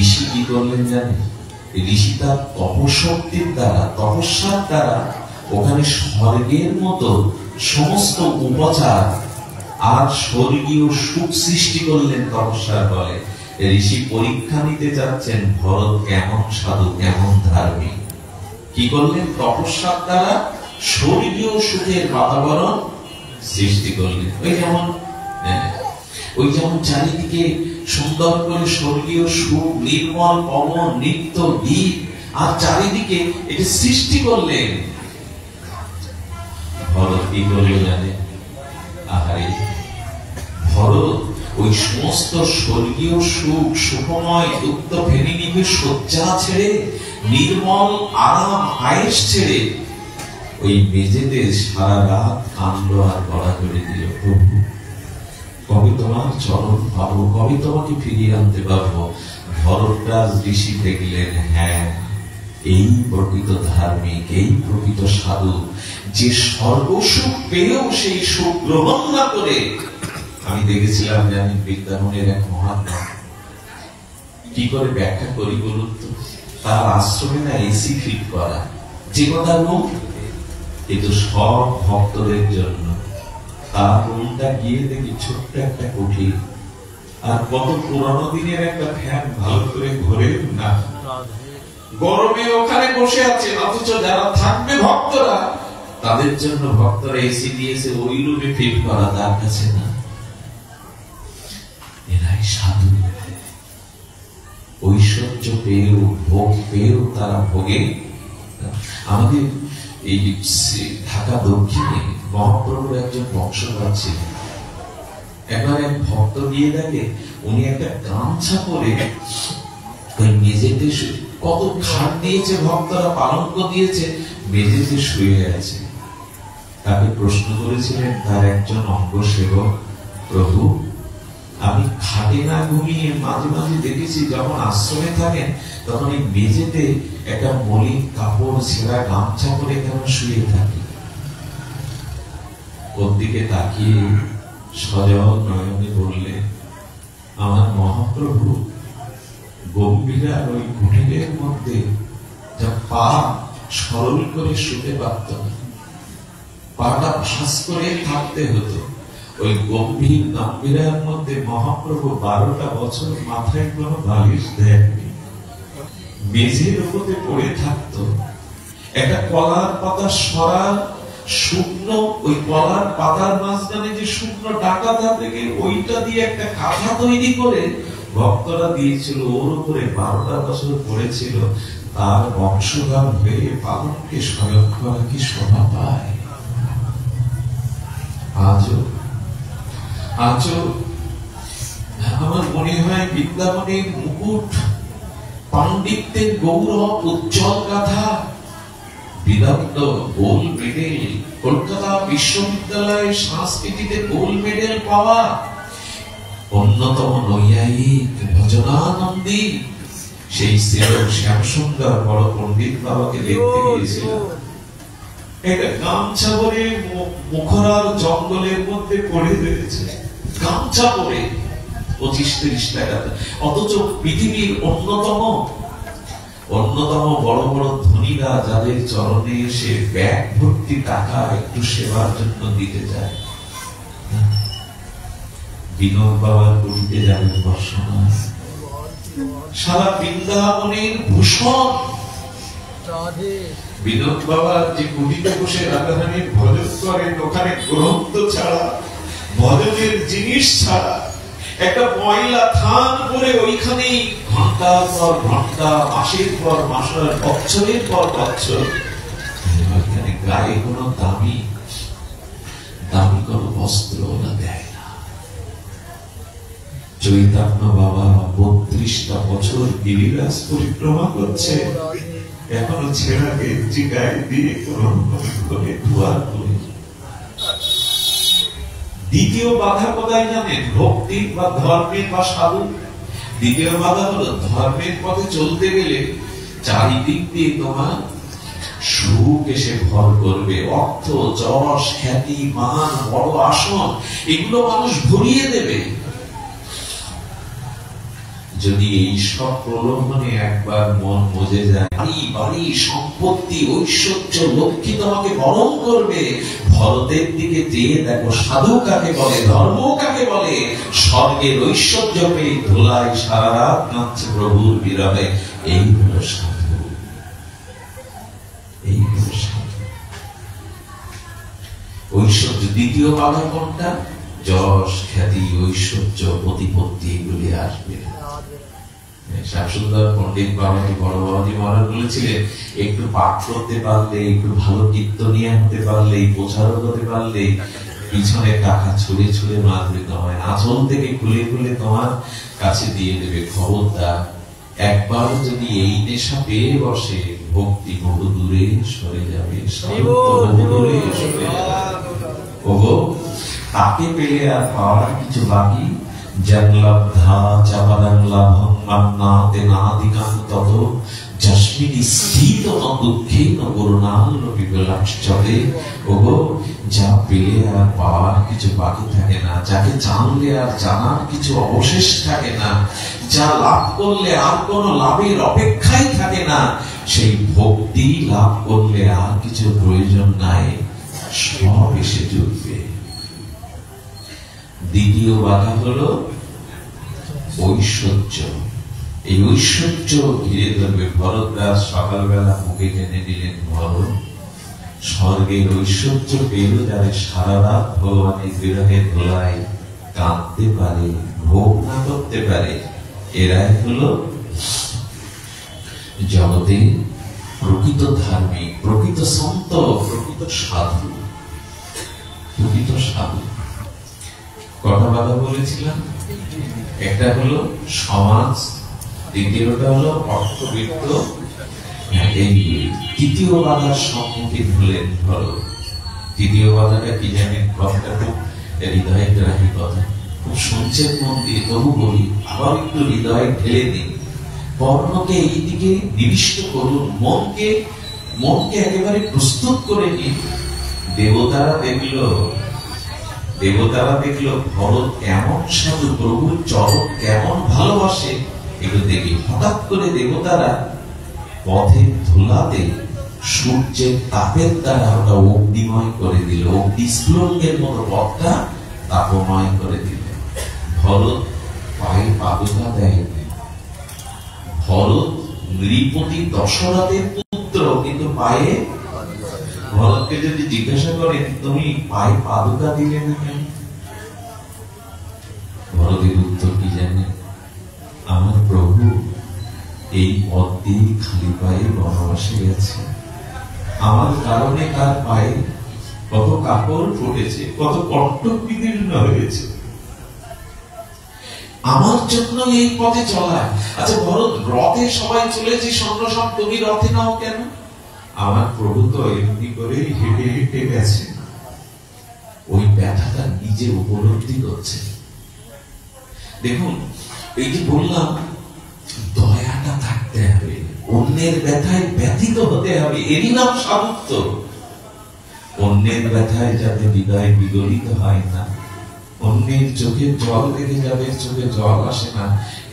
ঋষি কি করলেন জানেন? ঋষি তার তপশক্তির দ্বারা, তপস্যার দ্বারা ওখানে স্বর্গের মতো সমস্ত উপচার আর স্বর্গীয় সুখ সৃষ্টি করলেন তপস্যার বলে। ঋষি পরীক্ষা নিতে যাচ্ছেন ভরত কেমন সাধু, কেমন ধার্মিক। কি করলেন? তপস্যার দ্বারা স্বর্গীয় সুখের বাতাবরণ সৃষ্টি করলেন। ওই যেমন চারিদিকে সুন্দর করে স্বর্গীয় সুখ, নির্মল পবন, নিত্য গীত, আর চারিদিকে এটা সৃষ্টি করলেন। ভরত কি করলো জানে? আহারে, ভরত ওই সমস্ত স্বর্গীয় সুখ, সুখময় দুগ্ধ ফেনি নিবিড় শয্যা ছেড়ে, নির্মল আরাম আয়েশ ছেড়ে ওই মেঝেতে সারা রাত কান্দ আর গড়া করে দিল, প্রভু কবে তোমার চরণ পাবো, কবে তোমাকে ফিরিয়ে আনতে পারবো? ভরদ্বাজ ঋষি দেখলেন, হ্যাঁ, এই প্রকৃত ধার্মিক, এই প্রকৃত সাধু, যে সর্বসুখ পেয়েও সেই সুখ গ্রহণ না করে। আমি দেখেছিলাম জানি বিদ্যামনের এক মহাত্মা, কি করে ব্যাখ্যা করি বলুন তো? তার আশ্রমে না এসি ফিট করা, যে কথা রুম, কিন্তু সব ভক্তদের জন্য। তার রুমটা গিয়ে দেখি ছোট্ট একটা কুঠি, আর কত পুরানো দিনের একটা ফ্যান ভালো করে ঘোরে না, গরমে ওখানে বসে আছে। অথচ যারা থাকবে ভক্তরা, তাদের জন্য ভক্তরা এসি দিয়েছে ওই রুমে ফিট করা, তার কাছে না। এরাই সাধু, ঐশ্বর্য পেয়েও, ভোগ পেয়েও তারা ভোগে। আমাদের এই ঢাকা দক্ষিণে মহাপ্রভুর একজন বংশধর ছিলেন। একবার এক ভক্ত গিয়ে দেখে উনি একটা গামছা পরে ওই মেঝেতে, কত খাট দিয়েছে ভক্তরা, পালঙ্ক দিয়েছে, মেঝেতে শুয়ে আছে। তাকে প্রশ্ন করেছিলেন তার একজন অঙ্গ সেবক, প্রভু আমি খাটে না ঘুমিয়ে মাঝে মাঝে দেখেছি যখন আশ্রমে থাকেন তখন এই মেঝেতে একটা মলিন কাপড়, ছেঁড়া গামছা পরে কেন শুয়ে থাকি? ওর দিকে তাকিয়ে সজল নয়নে বললেন, আমার মহাপ্রভু গম্ভীরার ওই কুটিরের মধ্যে যা পা সরল করে শুতে পারত না, পাটা ভাস করে থাকতে হতো। ওই গম্ভীর গম্ভীরার মধ্যে মহাপ্রভু 12টা বছর মাথায় কোনো বালিশ দেননি, মেঝের উপরে পড়ে থাকতো। একটা কলার পাতা সরা শুকনো, ওই কলার পাতার মাঝখানে যে শুকনো ডাকা থাকে, ওইটা দিয়ে একটা কাঁথা তৈরি করে ভক্তরা দিয়েছিল, ওর উপরে 12টা বছর পড়েছিল। তার বংশধর হয়ে পালনকে স্বয়ং করা কি শোভা পায়? আজও আমার মনে হয় বিদ্যামণির মুকুট, পাণ্ডিত্যের গৌরব, উজ্জ্বল গাথা, বিদগ্ধ গোল্ড মেডেল, কলকাতা বিশ্ববিদ্যালয়ের সংস্কৃতিতে গোল্ড মেডেল পাওয়া, অন্যতম নৈয়ায়িক ভজনানন্দী, সেই শ্রীরূপ শ্যামসুন্দর বড় পণ্ডিত বাবাকে দেখতে গিয়েছিল। একটা গামছা পরে মুখরার জঙ্গলের মধ্যে পড়ে রয়েছে, গামছা পরে 25-30 টাকা। অথচ পৃথিবীর অন্যতম বড় বড় ধনীরা যাদের চরণে এসে ব্যাগ ভর্তি টাকা একটু সেবার জন্য দিতে যায়, বিনোদ বাবার কুটিতে যাবেন বর্ষণা, সারা বৃন্দাবনের ভূষণ। বিনোদ বাবার যে কুটিতে বসে রাধারানীর ভজন করেন, ওখানে গ্রন্থ ছাড়া, ভজনের জিনিস ছাড়া একটা ময়লা থান করে ওইখানেই ঘন্টার পর ঘন্টা, মাসের পর মাস, বছরের পর বছর ওইখানে গায়ে কোনো দামি কোনো বস্ত্র ওরা দেয় না। চৈতন্য বাবা 32টা বছর গিরিরাজ পরিক্রমা করছে, এখনো ছেঁড়া গেঞ্জি গায়ে দিয়ে করে দুয়ার করে। দ্বিতীয় বাধা কোথায় জানেন? ভক্তি বা ধর্মের বা সাধু। দ্বিতীয় বাধা হলো ধর্মের পথে চলতে গেলে চারিদিক দিয়ে তোমার সুখ এসে ভর করবে, অর্থ, যশ, খ্যাতি, মান, বড় আসন, এগুলো মানুষ ভরিয়ে দেবে। যদি এই সব প্রলোভনে একবার মন মজে যায়, বাড়ি, সম্পত্তি, ঐশ্বর্য, লক্ষ্মী তোমাকে বরণ করবে। ভরতের দিকে চেয়ে দেখো, সাধু কাকে বলে, ধর্ম কাকে বলে। স্বর্গের ঐশ্বর্য পেয়ে ধুলায় সারা রাত কাঁদছে প্রভুর বিরহে। এই হলো সাধু, এই হলো সাধু। ঐশ্বর্য দ্বিতীয় বাধা কোনটা? যশ, খ্যাতি, ঐশ্বর্য, প্রতিপত্তি, এগুলি আসবে। শ্যামসুন্দর পণ্ডিত বাবাজি, বড় বাবাজি মহারাজ বলেছিলেন, একটু পাঠ করতে পারলে, একটু ভালো কীর্তনিয়া হতে পারলে, প্রচারক হতে পারলে পিছনে টাকা ছুঁড়ে ছুঁড়ে মারবে হয়, আঁচল থেকে খুলে খুলে তোমার কাছে দিয়ে দেবে। খবরদার, একবার যদি এই নেশা পেয়ে বসে, ভক্তি বহু দূরে সরে যাবে, ওগো তাকে পেলে আর পাওয়ার কিছু বাকি। জংলব্ধা চাপাদাং লাভং মান্নাতে নাদিকাং তত যস্মিনি স্থিত দুঃখেন করুণাল বিবলাশ্চতে। ওগো যা পেলে আর পাওয়ার কিছু বাকি থাকে না, যাকে জানলে আর জানার কিছু অবশেষ থাকে না, যা লাভ করলে আর কোনো লাভের অপেক্ষাই থাকে না, সেই ভক্তি লাভ করলে আর কিছু প্রয়োজন নাই, সব এসে জুটবে। দ্বিতীয় বাধা হলো ঐশ্বর্য। এই ঐশ্বর্য ঘিরে ধরবে। ভরতদাস সকালবেলা মুখে টেনে দিলেন, ভরত স্বর্গের ঐশ্বর্য পেল যারা সারা রাত ভগবানের বিরহে ধোলায় কাঁদতে পারে, ভোগ না করতে পারে, এরাই হলো জগতে প্রকৃত ধার্মিক, প্রকৃত সন্ত, প্রকৃত সাধু, প্রকৃত সাধু। কথা বাধা বলেছিলাম, একটা হলো সমাজ, দ্বিতীয়টা হলো অর্থবিত্ত, এইগুলি। তৃতীয় বাধার সম্মুখীন হলেন ভরত। তৃতীয় বাধাটা কি জানেন? কথাটা খুব হৃদয়ে গ্রাহী কথা, খুব শুনছেন মন দিয়ে, তবু বলি, আবার একটু হৃদয়ে ঢেলে দিন। বর্ণকে এই দিকে নিবিষ্ট করুন, মনকে একেবারে প্রস্তুত করে নিন। দেবতারা দেখলো ভরত কেমন সাধু, প্রভুর চরণ কেমন ভালোবাসে, এগুলো দেখি হঠাৎ করে দেবতারা পথের ধুলাতে সূর্যের তাপের দ্বারা ওটা অগ্নিময় করে দিল, অগ্নিস্ফুলঙ্গের মতো পথটা তাপময় করে দিল। ভরত পায়ে পাদুকা দেয়। ভরত নৃপতি দশরথের পুত্র, কিন্তু পায়ে, ভরতকে যদি জিজ্ঞাসা করেন তুমি পায়ে পাদুকা দিলে না কেন, ভরতের উত্তর কি জানেন? আমার প্রভু এই পথ দিয়ে খালি পায়ে বনবাসে গেছে, আমার কারণে তার পায়ে কত কাপড় ফুটেছে, কত কণ্টক বিদীর্ণ হয়েছে, আমার জন্য এই পথে চলা। আচ্ছা ভরত, রথে সবাই চলেছে, সন্ন্যাসম, তুমি রথে নাও কেন? আমার প্রভু তো এমনি করে হেঁটে হেঁটে গেছে, ওই ব্যথাটা নিজে উপলব্ধি করছে। দেখুন, এই যে বললাম, দয়াটা থাকতে হবে, অন্যের ব্যথায় ব্যথিত হতে হবে, এরই নাম সাধুত্ব। অন্যের ব্যথায় যাতে হৃদয় বিগলিত হয় না, অন্যের চোখে জল দেখে যাদের চোখে জল আসে না,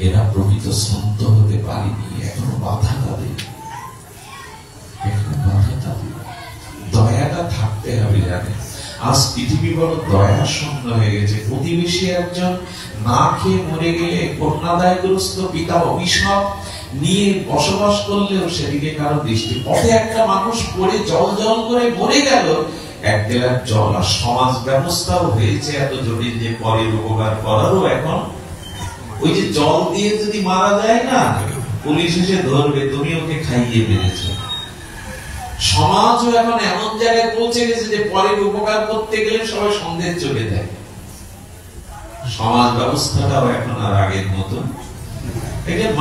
এরা প্রকৃত সন্ত হতে পারেনি, এখনো বাধা তাদের, দয়াটা থাকতে হবে। জানেন, আজ পৃথিবী বড় দয়া শূন্য হয়ে গেছে। প্রতিবেশী একজন না খেয়ে মরে গেলে, কন্যাদায়গ্রস্ত পিতা অভিশাপ নিয়ে বসবাস করলেও সেদিকে কারো দৃষ্টি। পথে একটা মানুষ পড়ে জল জল করে মরে গেল, এক গ্লাস জল। আর সমাজ ব্যবস্থাও হয়েছে এত জটিল যে পরের উপকার করারও এখন ওই যে জল দিয়ে যদি মারা যায় না, পুলিশ এসে ধরবে, তুমি ওকে খাইয়ে মেরেছো। সমাজও এখন এমন জায়গায় পৌঁছে গেছে যে পরের উপকার করতে গেলে সবাই সন্দেহ চলে দেয়। সমাজ ব্যবস্থাটাও এখন আর আগের মতো।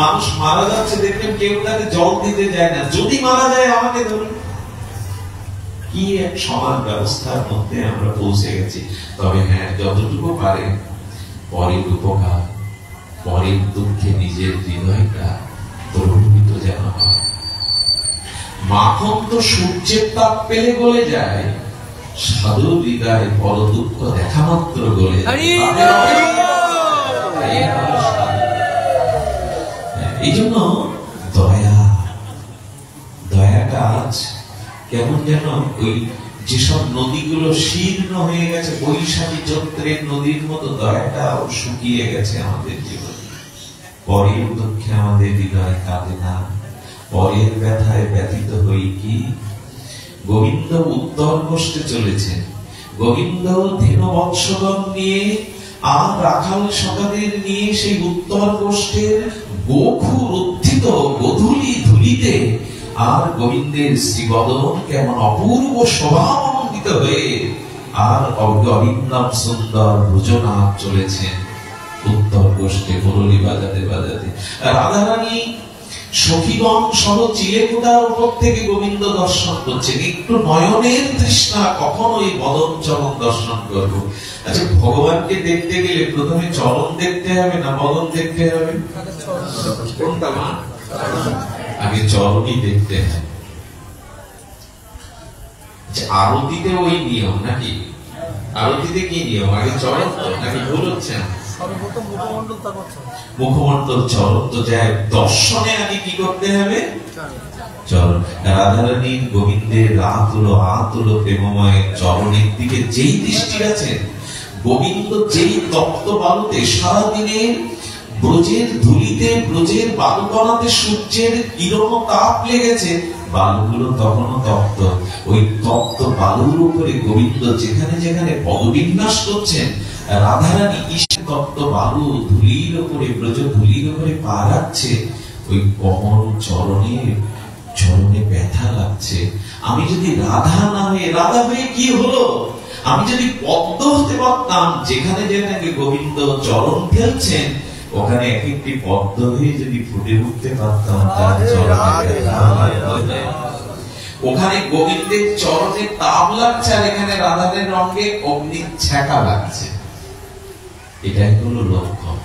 মানুষ মারা যাচ্ছে, দেখবেন কেউ তাকে জল দিতে যায় না, যদি মারা যায় আমাকে ধরুন। কি এক সমাজ ব্যবস্থার মধ্যে আমরা পৌঁছে গেছি। তবে হ্যাঁ, যতটুকু পারে পরের উপকার, পরের দুঃখে নিজের হৃদয়টা দ্রবীভূত যেন হয়। মাখন তো সূর্যের তাপ পেলে গলে যায়, সাধু হৃদয় পর দুঃখ দেখা মাত্র গলে যায়। এই জন্য দয়াটা আজ কেমন যেন ওই যেসব নদীগুলো শীর্ণ হয়ে গেছে, বৈশাখী চৈত্রের নদীর মতো দয়াটাও শুকিয়ে গেছে আমাদের জীবনে। পরের দুঃখে আমাদের হৃদয় কাঁদে না, পরের ব্যথায় ব্যথিত হই কি। গোবিন্দ উত্তর কষ্টে চলেছেন, গোবিন্দ ধেনু বৎসগণ নিয়ে আর রাখাল সকাদের নিয়ে সেই উত্তর কষ্টের গোখুর উত্থিত গোধূলি ধুলিতে, আর গোবিন্দের শ্রীবদন কেমন অপূর্ব শোভামণ্ডিত হয়ে আর অভিনব সুন্দর ভোজনা চলেছেন উত্তর কষ্টে মুরলী বাজাতে বাজাতে। রাধারানী সখীগণ সহ চিলেকোঠার উপর থেকে গোবিন্দ দর্শন করছেন। একটু নয়নের তৃষ্ণা, কখন ওই বদন চরণ দর্শন করবো। আচ্ছা, ভগবানকে দেখতে গেলে প্রথমে চরণ দেখতে হবে না বদন দেখতে হবে? কোনটা মা? আগে চরণই দেখতে হবে। আরতিতে ওই নিয়ম নাকি? আরতিতে কি নিয়ম? আগে চরণ তো নাকি? ভুল হচ্ছে না? মুখমণ্ডল চরণ তো যায়। দর্শনে আগে কি করতে হবে? চরণ। রাধারানীর গোবিন্দের আতুল প্রেমময় চরণের দিকে যেই দৃষ্টি আছেন, গোবিন্দ যেই তপ্ত বালুতে সারাদিনের ব্রজের ধুলিতে, ব্রজের বালুকণাতে সূর্যের কিরণ তাপ লেগেছে, বালুগুলো তখনও তপ্ত। ওই তপ্ত বালুর উপরে গোবিন্দ যেখানে যেখানে পদবিন্যাস করছেন, রাধারানী তপ্ত বালু ধুলির উপরে, ব্রজ ধুলির উপরে পা রাখছে। ওই কমল চরণে ব্যথা লাগছে। আমি যদি রাধা না হয়ে, রাধা হয়ে কি হলো? আমি যদি পদ্ম হতে পারতাম, যেখানে যেখানে গোবিন্দ চরণ ফেলছেন ওখানে এক একটি পদ্ম হয়ে যদি ফুটে উঠতে পারতাম, তার চরণে ওখানে গোবিন্দের চরণে তাপ লাগছে, আর এখানে রাধাদের রঙে অগ্নির ছ্যাঁকা লাগছে। এটাই হলো লক্ষণ,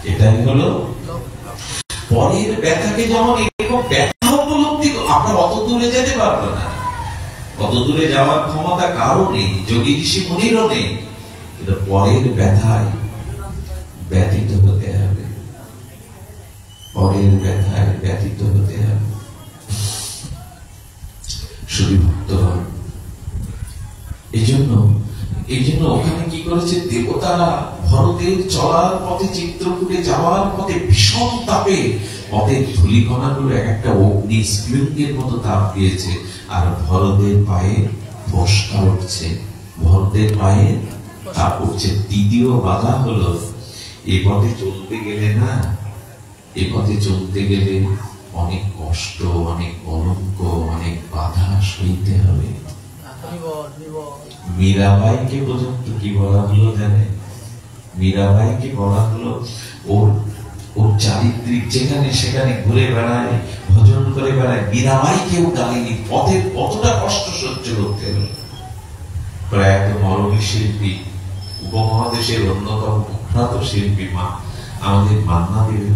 এটাই হলো পরের ব্যথাকে। যেমন এরকম ব্যথা উপলব্ধি আমরা অত দূরে যেতে পারবো না, অত দূরে যাওয়ার ক্ষমতা কারো নেই, যোগী ঋষি মুনিরও নেই। কিন্তু পরের ব্যথায় ব্যথিত হতে হবে, পরের ব্যথায় ব্যথিত হতে হবে। শুধু ভক্তগণ, এই জন্য ওখানে কি করেছে দেবতারা? ভরতের চলার পথে, চিত্রকূটে যাওয়ার পথে ভীষণ তাপে পথের ধূলিকণাগুলো এক একটা অগ্নি স্ফুলিঙ্গের মতো তাপ দিয়েছে, আর ভরতের পায়ে ফসকা উঠছে, ভরতের পায়ে তাপ উঠছে। দ্বিতীয় বাধা হলো, এ পথে চলতে গেলে না, এ পথে চলতে গেলে অনেক কষ্ট, অনেক কলঙ্ক, অনেক বাধা সইতে হবে। মীরাবাইকে পর্যন্ত কি বলা হলো জানে? মীরাবাইকে বলা হলো ওর চারিত্রিক যেখানে সেখানে ঘুরে বেড়ায়, ভজন করে বেড়ায়, মীরাবাইকেও ডালিনি। পথের কতটা কষ্ট সহ্য করতে হলো। প্রয়াত মরমী শিল্পী, উপমহাদেশের অন্যতম বিখ্যাত শিল্পী মা আমাদের মান্না দেবী,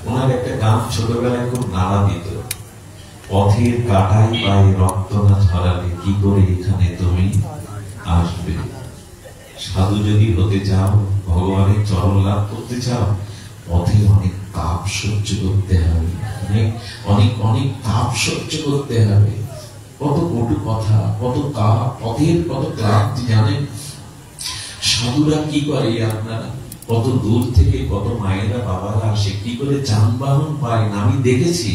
ওনার একটা গান ছোটবেলায় খুব নাড়া দিত। পথের কাটাই পায়ে রক্ত না ছড়ালে কি করে এখানে তুমি আসবে? সাধু যদি হতে চাও, ভগবানের চরণ লাভ করতে চাও, পথে অনেক তাপ সহ্য করতে হবে, অনেক তাপ সহ্য করতে হবে। কত কটু কথা, কত তাপ, পথের কত ক্লান্তি জানেন? সাধুরা কি করে, আপনারা কত দূর থেকে কত মায়েরা বাবারা আসে, কি করে যানবাহন পায় না? আমি দেখেছি,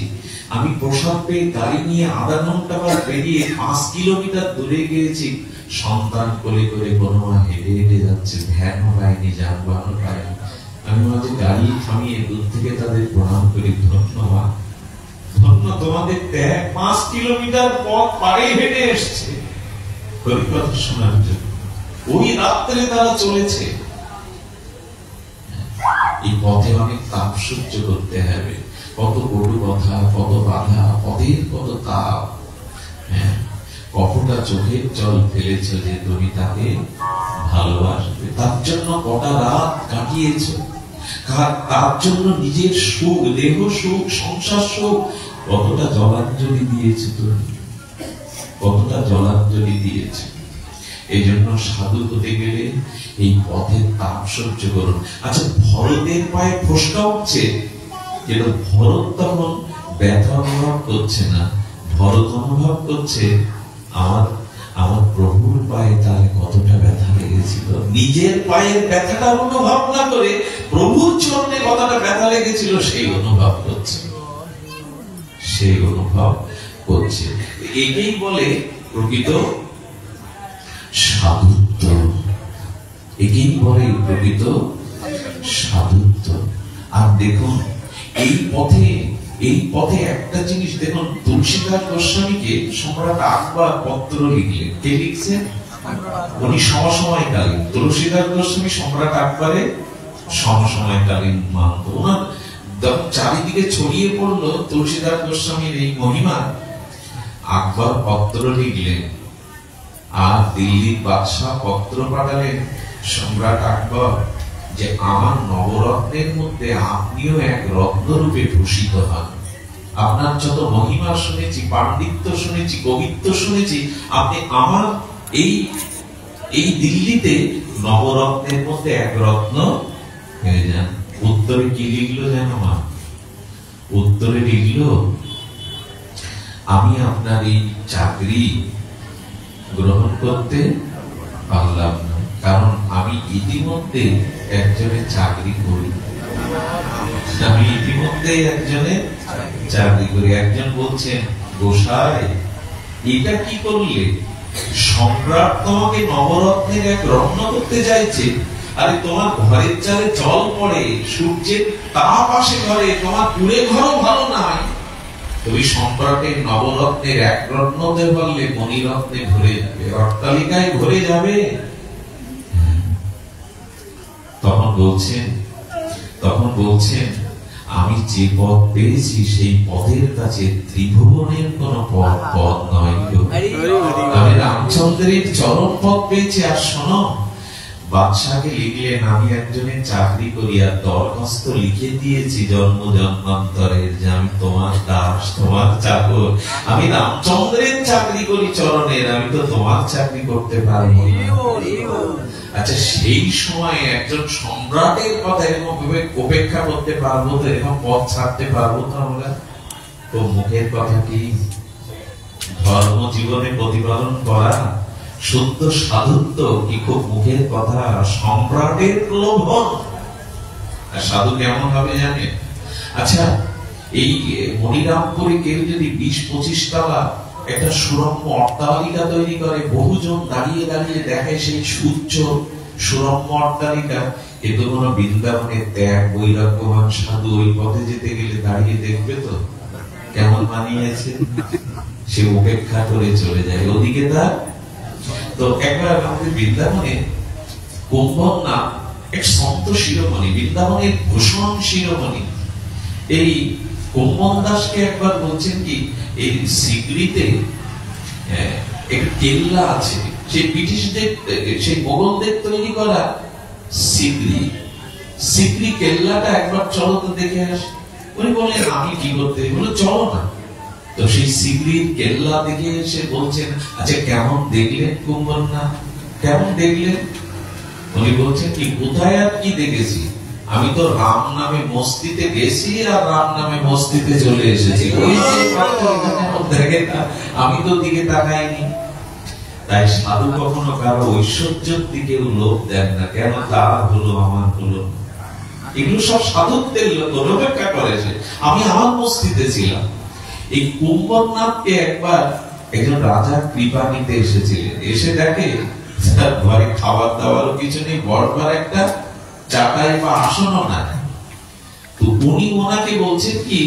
আমি প্রসাদ পেয়ে গাড়ি নিয়ে আধা ঘন্টা পর বেরিয়ে 5 কিলোমিটার দূরে গিয়েছি, সন্তান কোলে করে কোনো মা হেঁটে হেঁটে যাচ্ছে, ভ্যানও পায়নি, যানবাহন পায়নি, আমি মাঝে গাড়ি থামিয়ে দূর থেকে তাদের প্রণাম করি, ধন্যবাদ, ধন্য তোমাদের ত্যাগ, 5 কিলোমিটার পথ পাড়ে হেঁটে এসছে হরিকথা শোনার জন্য। ওই রাত্রে তারা চলেছে। এই পথে অনেক তাপ সহ্য করতে হবে, কত কটু কথা, কত বাধা, পথের কত তাপ। কতটা চোখের জল ফেলেছ যে তুমি তাকে ভালোবাসবে, তার জন্য কটা রাত কাটিয়েছ, তার জন্য নিজের সুখ, দেহ সুখ, সংসার সুখ, কতটা জলাঞ্জলি দিয়েছ তুমি, কতটা জলাঞ্জলি দিয়েছ। এই জন্য সাধু হতে গেলে এই পথের তাপ সহ্য করুন। আচ্ছা, ভরতের পায়ে ফোসকা উঠছে, কিন্তু ভরত তখন ব্যথা অনুভব করছে না। ভরত অনুভব করছে আমার প্রভুর পায়ে তার কতটা ব্যথা লেগেছিল। নিজের পায়ের ব্যথাটা অনুভব না করে প্রভুর চরণে কতটা ব্যথা লেগেছিল সেই অনুভব করছে, সেই অনুভব করছে। এটাই বলে প্রকৃত সাধুত্ব, একেই বলে প্রকৃত সাধুত্ব। আর দেখুন এই পথে একটা জিনিস দেখুন, তুলসীদাস গোস্বামীকে সম্রাট আকবর পত্র লিখলেন। কে লিখছেন? উনি সমসময়কালীন। তুলসীদাস গোস্বামী সম্রাট আকবরের সমসময়কালীন মানত। ওনার যখন চারিদিকে ছড়িয়ে পড়লো তুলসীদাস গোস্বামীর এই মহিমা, আকবর পত্র লিখলেন। আর দিল্লির বাদশাহ পত্র পাঠালেন সম্রাট আকবর যে আমার নবরত্নের মধ্যে আপনিও এক রত্নরূপে ভূষিত হন। আপনার যত মহিমা শুনেছি, পাণ্ডিত্য শুনেছি, কবিত্ব শুনেছি, আপনি আমার এই দিল্লিতে নবরত্নের মধ্যে এক রত্ন হয়ে যান। উত্তরে কি লিখলো জানো মা? উত্তরে লিখলো, আমি আপনার এই চাকরি গ্রহণ করতে পারলাম না, কারণ আমি ইতিমধ্যে একজনের চাকরি করি। আমি ইতিমধ্যে একজনের চাকরি করি। একজন বলছেন, গোসাই এটা কি করলে? সম্রাট তোমাকে নবরত্নের এক রত্ন করতে চাইছে, আরে তোমার ঘরের চালে জল পড়ে, সূর্যের তাপ আসে ঘরে, তোমার কুড়ে ঘরও ভালো নাই, তুমি সম্রাটের নবরত্নের এক রত্নতে বললে মণিরত্নে ভরে যাবে, অট্টালিকায় ভরে যাবে। তখন বলছেন আমি যে পথ পেয়েছি সেই পথের কাছে ত্রিভুবনের কোন পথ নয়, আমি রামচন্দ্রের চরণ পথ পেয়েছি। আর শোনো, বাদশাকে লিখলেন, আমি একজনের চাকরি করি আর দরখাস্ত লিখে দিয়েছি জন্ম জন্মান্তরের, যে আমি তোমার দাস, তোমার চাকর, আমি রামচন্দ্রের চাকরি করি চরণের, আমি তো তোমার চাকরি করতে পারবো না। আচ্ছা, সেই সময় একজন সম্রাটের কথা এরকম উপেক্ষা করতে পারবো তো, এরকম পথ ছাড়তে পারবো তো আমরা? তো মুখের কথা কি? ধর্ম জীবনে প্রতিপালন করা শুদ্ধ সাধুত্ব কি খুব মুখের কথা? সম্রাটের প্রলোভন। আর সাধু কেমন হবে জানে? আচ্ছা, এই মনিরামপুরে কেউ যদি 20-25 তলা একটা সুরম্য অট্টালিকা তৈরি করে, বহুজন দাঁড়িয়ে দাঁড়িয়ে দেখে সেই সূর্য সুরম্য অট্টালিকা, কিন্তু কোন বৃন্দাবনের ত্যাগ বৈরাগ্যবান সাধু ওই পথে যেতে গেলে দাঁড়িয়ে দেখবে তো কেমন মানিয়েছে, সে উপেক্ষা করে চলে যায় ওদিকে। তার তো একবার আমাদের বৃন্দাবনে কুম্ভন নাম এক সন্ত শিরোমণি, বৃন্দাবনের ভূষণ শিরোমণি, এই কুম্ভন দাসকে একবার বলছেন কি, এই সিগড়িতে একটা কেল্লা আছে, সেই ব্রিটিশদের, সেই মোগলদের তৈরি করা সিগড়ি কেল্লাটা একবার চলো তো দেখে আসি। উনি বললেন, আমি কি করতে? বলে চলো না। তো সেই সিগড়ির কেল্লা দেখে এসে বলছেন, আচ্ছা কেমন দেখলেন কুম্ভন না, কেমন দেখলেন? উনি বলছেন কি, কোথায় আর কি দেখেছি, আমি তো রাম নামে মস্তিতে গেছি আর রাম নামে মস্তিতে চলে এসেছি, আমি তো দিকে তাকাইনি। তাই সাধু কখনো কারো ঐশ্বর্যের দিকেও লোভ দেন না, কেন তার হলো আমার হলো, এগুলো সব সাধুত্বের লোক অপেক্ষা করেছে, আমি আমার মস্তিতে ছিলাম। এই কুম্ভনাথকে একবার একজন রাজা কৃপা নিতে এসেছিলেন, এসে দেখে তার ঘরে খাবার দাবারও কিছু নেই, বড় একটা চাটাই বা আসনও নাই। তো উনি ওনাকে বলছেন কি,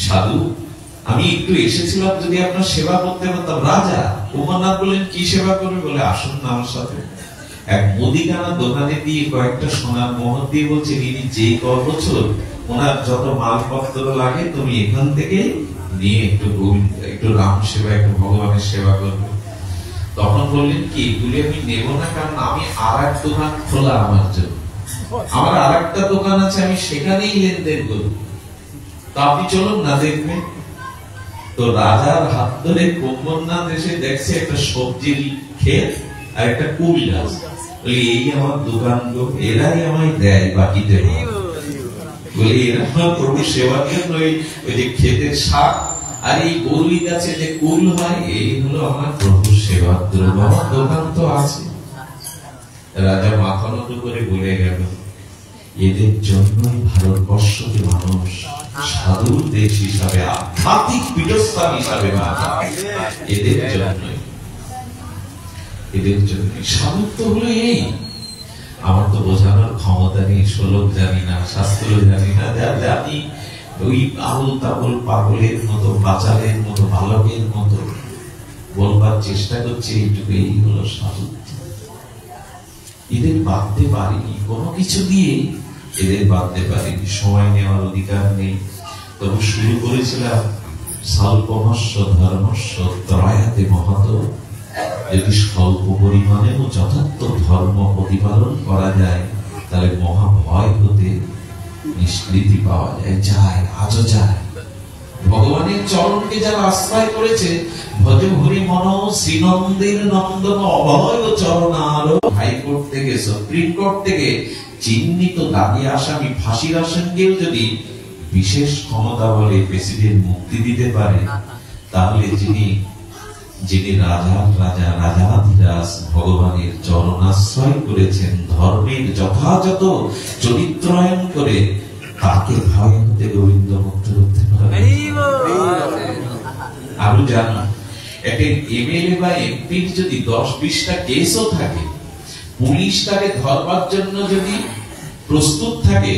সাধু আমি একটু এসেছিলাম যদি আপনার সেবা করতে পারতাম। রাজা উমানাথ বললেন কি সেবা করবে? বলে আসুন না আমার সাথে। এক মুদিখানা দোকানে দিয়ে কয়েকটা সোনার মোহর দিয়ে বলছে, ইনি যে বছর ওনার যত মালপত্র লাগে তুমি এখান থেকে নিয়ে একটু রাম সেবা, একটু ভগবানের সেবা করবে। তখন বললেন কি, এগুলি আমি নেব না, কারণ আমি আর এক দোকান খোলা আমার জন্য, আমার আর একটা দোকান আছে, আমি সেখানেই লেনদেন করব। তা আপনি চলুন না দেখবেন। তো রাজার হাত ধরে কুম্ভনাথ এসে দেখছে একটা সবজির ক্ষেত আর একটা কুল গাছ। এই আমার দোকান লোক, এরাই আমায় দেয় বাকিতে। বলে এরা প্রভু সেবার জন্য ওই যে ক্ষেতের শাক আর এই বরুই গাছে যে কুল হয়, এই হলো আমার প্রভু সেবার দ্রব্য। আমার দোকান তো আছে। রাজা মাথা নত করে বলে গেল, এদের জন্যই ভারতবর্ষকে মানুষ সাধুর দেশ হিসাবে, আধ্যাত্মিক পীঠস্থান হিসাবে এদের জন্যই, এদের জন্যই। সাধুত্ব হলো এই। আমার তো বোঝানোর ক্ষমতা নেই, শ্লোক জানি না, শাস্ত্র জানি না, যা জানি ওই আবুল তাবুল পাগলের মতো, বাচালের মতো, বালকের মতো বলবার চেষ্টা করছে। এইটুকু, এই হলো সাধুত্ব। এদের বাঁধতে পারিনি কোনো কিছু দিয়ে, এদের বাঁধতে পারিনি, সময় নেওয়ার অধিকার নেই। তবে শুরু করেছিলাম স্বল্পমস্য ধর্মস্য ত্রয়াতে মহৎ। যদি স্বল্প পরিমাণেও যথার্থ ধর্ম প্রতিপালন করা যায়, তাহলে মহাভয় হতে নিষ্কৃতি পাওয়া যায়, আজও যায়। ভগবানের চরণকে যারা আশ্রয় করেছে, ভজ হরি মন শ্রীনন্দের নন্দন অভয় চরণার। হাইকোর্ট থেকে, সুপ্রিম কোর্ট থেকে চিহ্নিত দাবি আসামি, ফাঁসির আসামিকেও যদি বিশেষ ক্ষমতা বলে প্রেসিডেন্ট মুক্তি দিতে পারে, তাহলে যিনি রাজাধিরাজ ভগবানের চরণাশ্রয় করেছেন, ধর্মের যথাযথ চরিত্রায়ন করে, তাকে ভয় হতে গোবিন্দ মুক্ত করতে পারে। আরো জানো, একটা এমএলএ বা এমপির যদি 10-20টা কেসও থাকে, পুলিশ তাকে ধরবার জন্য যদি প্রস্তুত থাকে,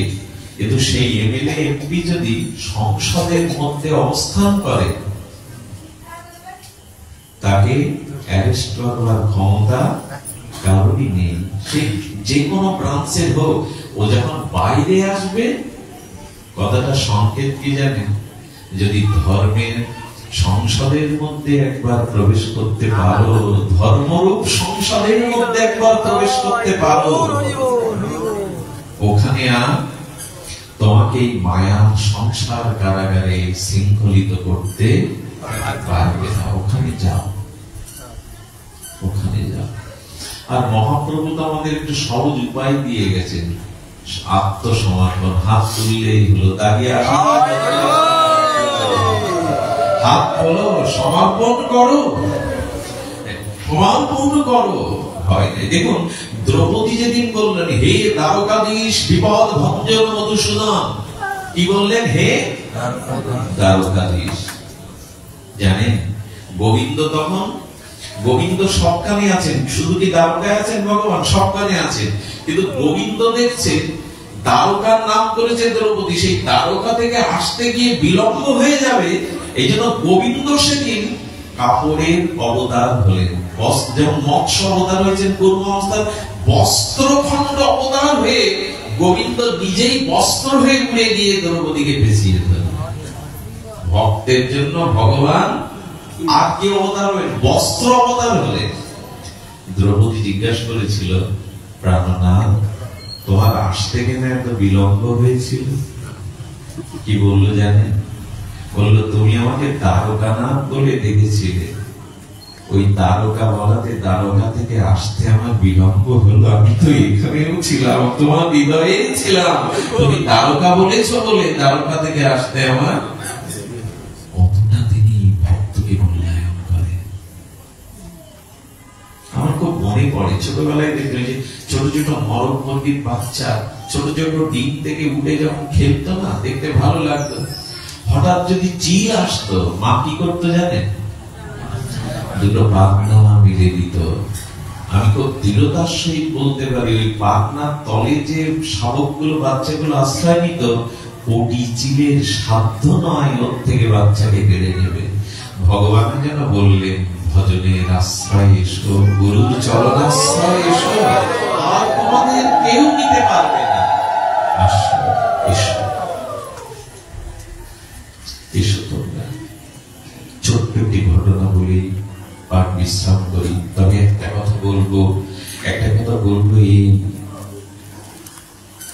কিন্তু সেই এমএলএ এমপি যদি সংসদের মধ্যে অবস্থান করে, তাকে অ্যারেস্ট করার ক্ষমতা কারোরই নেই। সে যে কোনো ব্রাঞ্চের হোক, ও যখন বাইরে আসবে, কথাটা সংকেত কি জানেন? যদি ধর্মের সংসদের মধ্যে একবার প্রবেশ করতে পারো, ধর্মরূপ সংসদের মধ্যে একবার প্রবেশ করতে পারো, ওখানে আর তোমাকে মায়া সংসার কারাগারে শৃঙ্খলিত করতে পারবে না। ওখানে যাও, ওখানে যাও। আর মহাপ্রভু তো আমাদের একটু সহজ উপায় দিয়ে গেছেন, আত্মসমর্পণ। হাত তুললেই হলো, দাঁড়িয়ে হাত বলো, সমর্পণ করো, সমর্পণ করো। হয় না। দেখুন দ্রৌপদী যেদিন বললেন, হে দ্বারকাধীশ বিপদ ভঞ্জন মধুসূদন, কি বললেন? হে দ্বারকাধীশ। জানেন গোবিন্দ তখন, গোবিন্দ সবখানে আছেন, শুধু কি দ্বারকায় আছেন? ভগবান সবখানে আছেন, কিন্তু গোবিন্দ দেখছেন দ্বারকার নাম করেছে দ্রৌপদী, সেই দ্বারকা থেকে আসতে গিয়ে বিলম্ব হয়ে যাবে, এই জন্য গোবিন্দ সেদিন কাপড়ের অবতার হলেন। যেমন মৎস্য অবতার হয়েছেন পূর্ব অবস্থায়, বস্ত্রখণ্ড অবতার হয়ে গোবিন্দ নিজেই বস্ত্র হয়ে উড়ে গিয়ে দ্রৌপদীকে পেঁচিয়ে দিলেন। ভক্তের জন্য ভগবান আর কি অবতার হলেন? বস্ত্র অবতার হলেন। দ্রৌপদী জিজ্ঞাসা করেছিল, প্রাণনাথ তোমার আসতে কেন এত বিলম্ব হয়েছিল? কি বললো জানেন? বললো, তুমি আমাকে দ্বারকানাথ বলে ডেকেছিলে, ওই দ্বারকা বলাতে দ্বারকা থেকে আসতে আমার বিলম্ব হলো। আমি তো এখানেও ছিলাম, তোমার হৃদয়ে ছিলাম, তুমি দ্বারকা বলেছো বলে দ্বারকা থেকে আসতে আমার। কতটা তিনি ভক্তকে মূল্যায়ন করে। আমার খুব মনে পড়ে, ছোটবেলায় দেখলে যে ছোট ছোট মরক মুরগির বাচ্চা ছোট ছোট ডিম থেকে উঠে যখন খেলতো না, দেখতে ভালো লাগতো। হঠাৎ যদি চিল আসতো, মা কি করতো জানেন? দুটো পাখনা মিলে দিত, আমি খুব দৃঢ়তার সহিত বলতে পারি, ওই পাখনার তলে যে শাবকগুলো বাচ্চাগুলো আশ্রয় নিত, কোটি চিলের সাধ্য নয় ওর থেকে বাচ্চাকে কেড়ে নেবে। ভগবান যেন বললেন, ভজনের আশ্রয় এসো, গুরুর চরণাশ্রয় এসো, আর তোমাদের কেউ নিতে পারবে না। আসো, এসো, এসো তোমরা। ছোট্ট একটি ঘটনা বলি, পাঠ বিশ্রাম করি। তবে একটা কথা বলবো, এই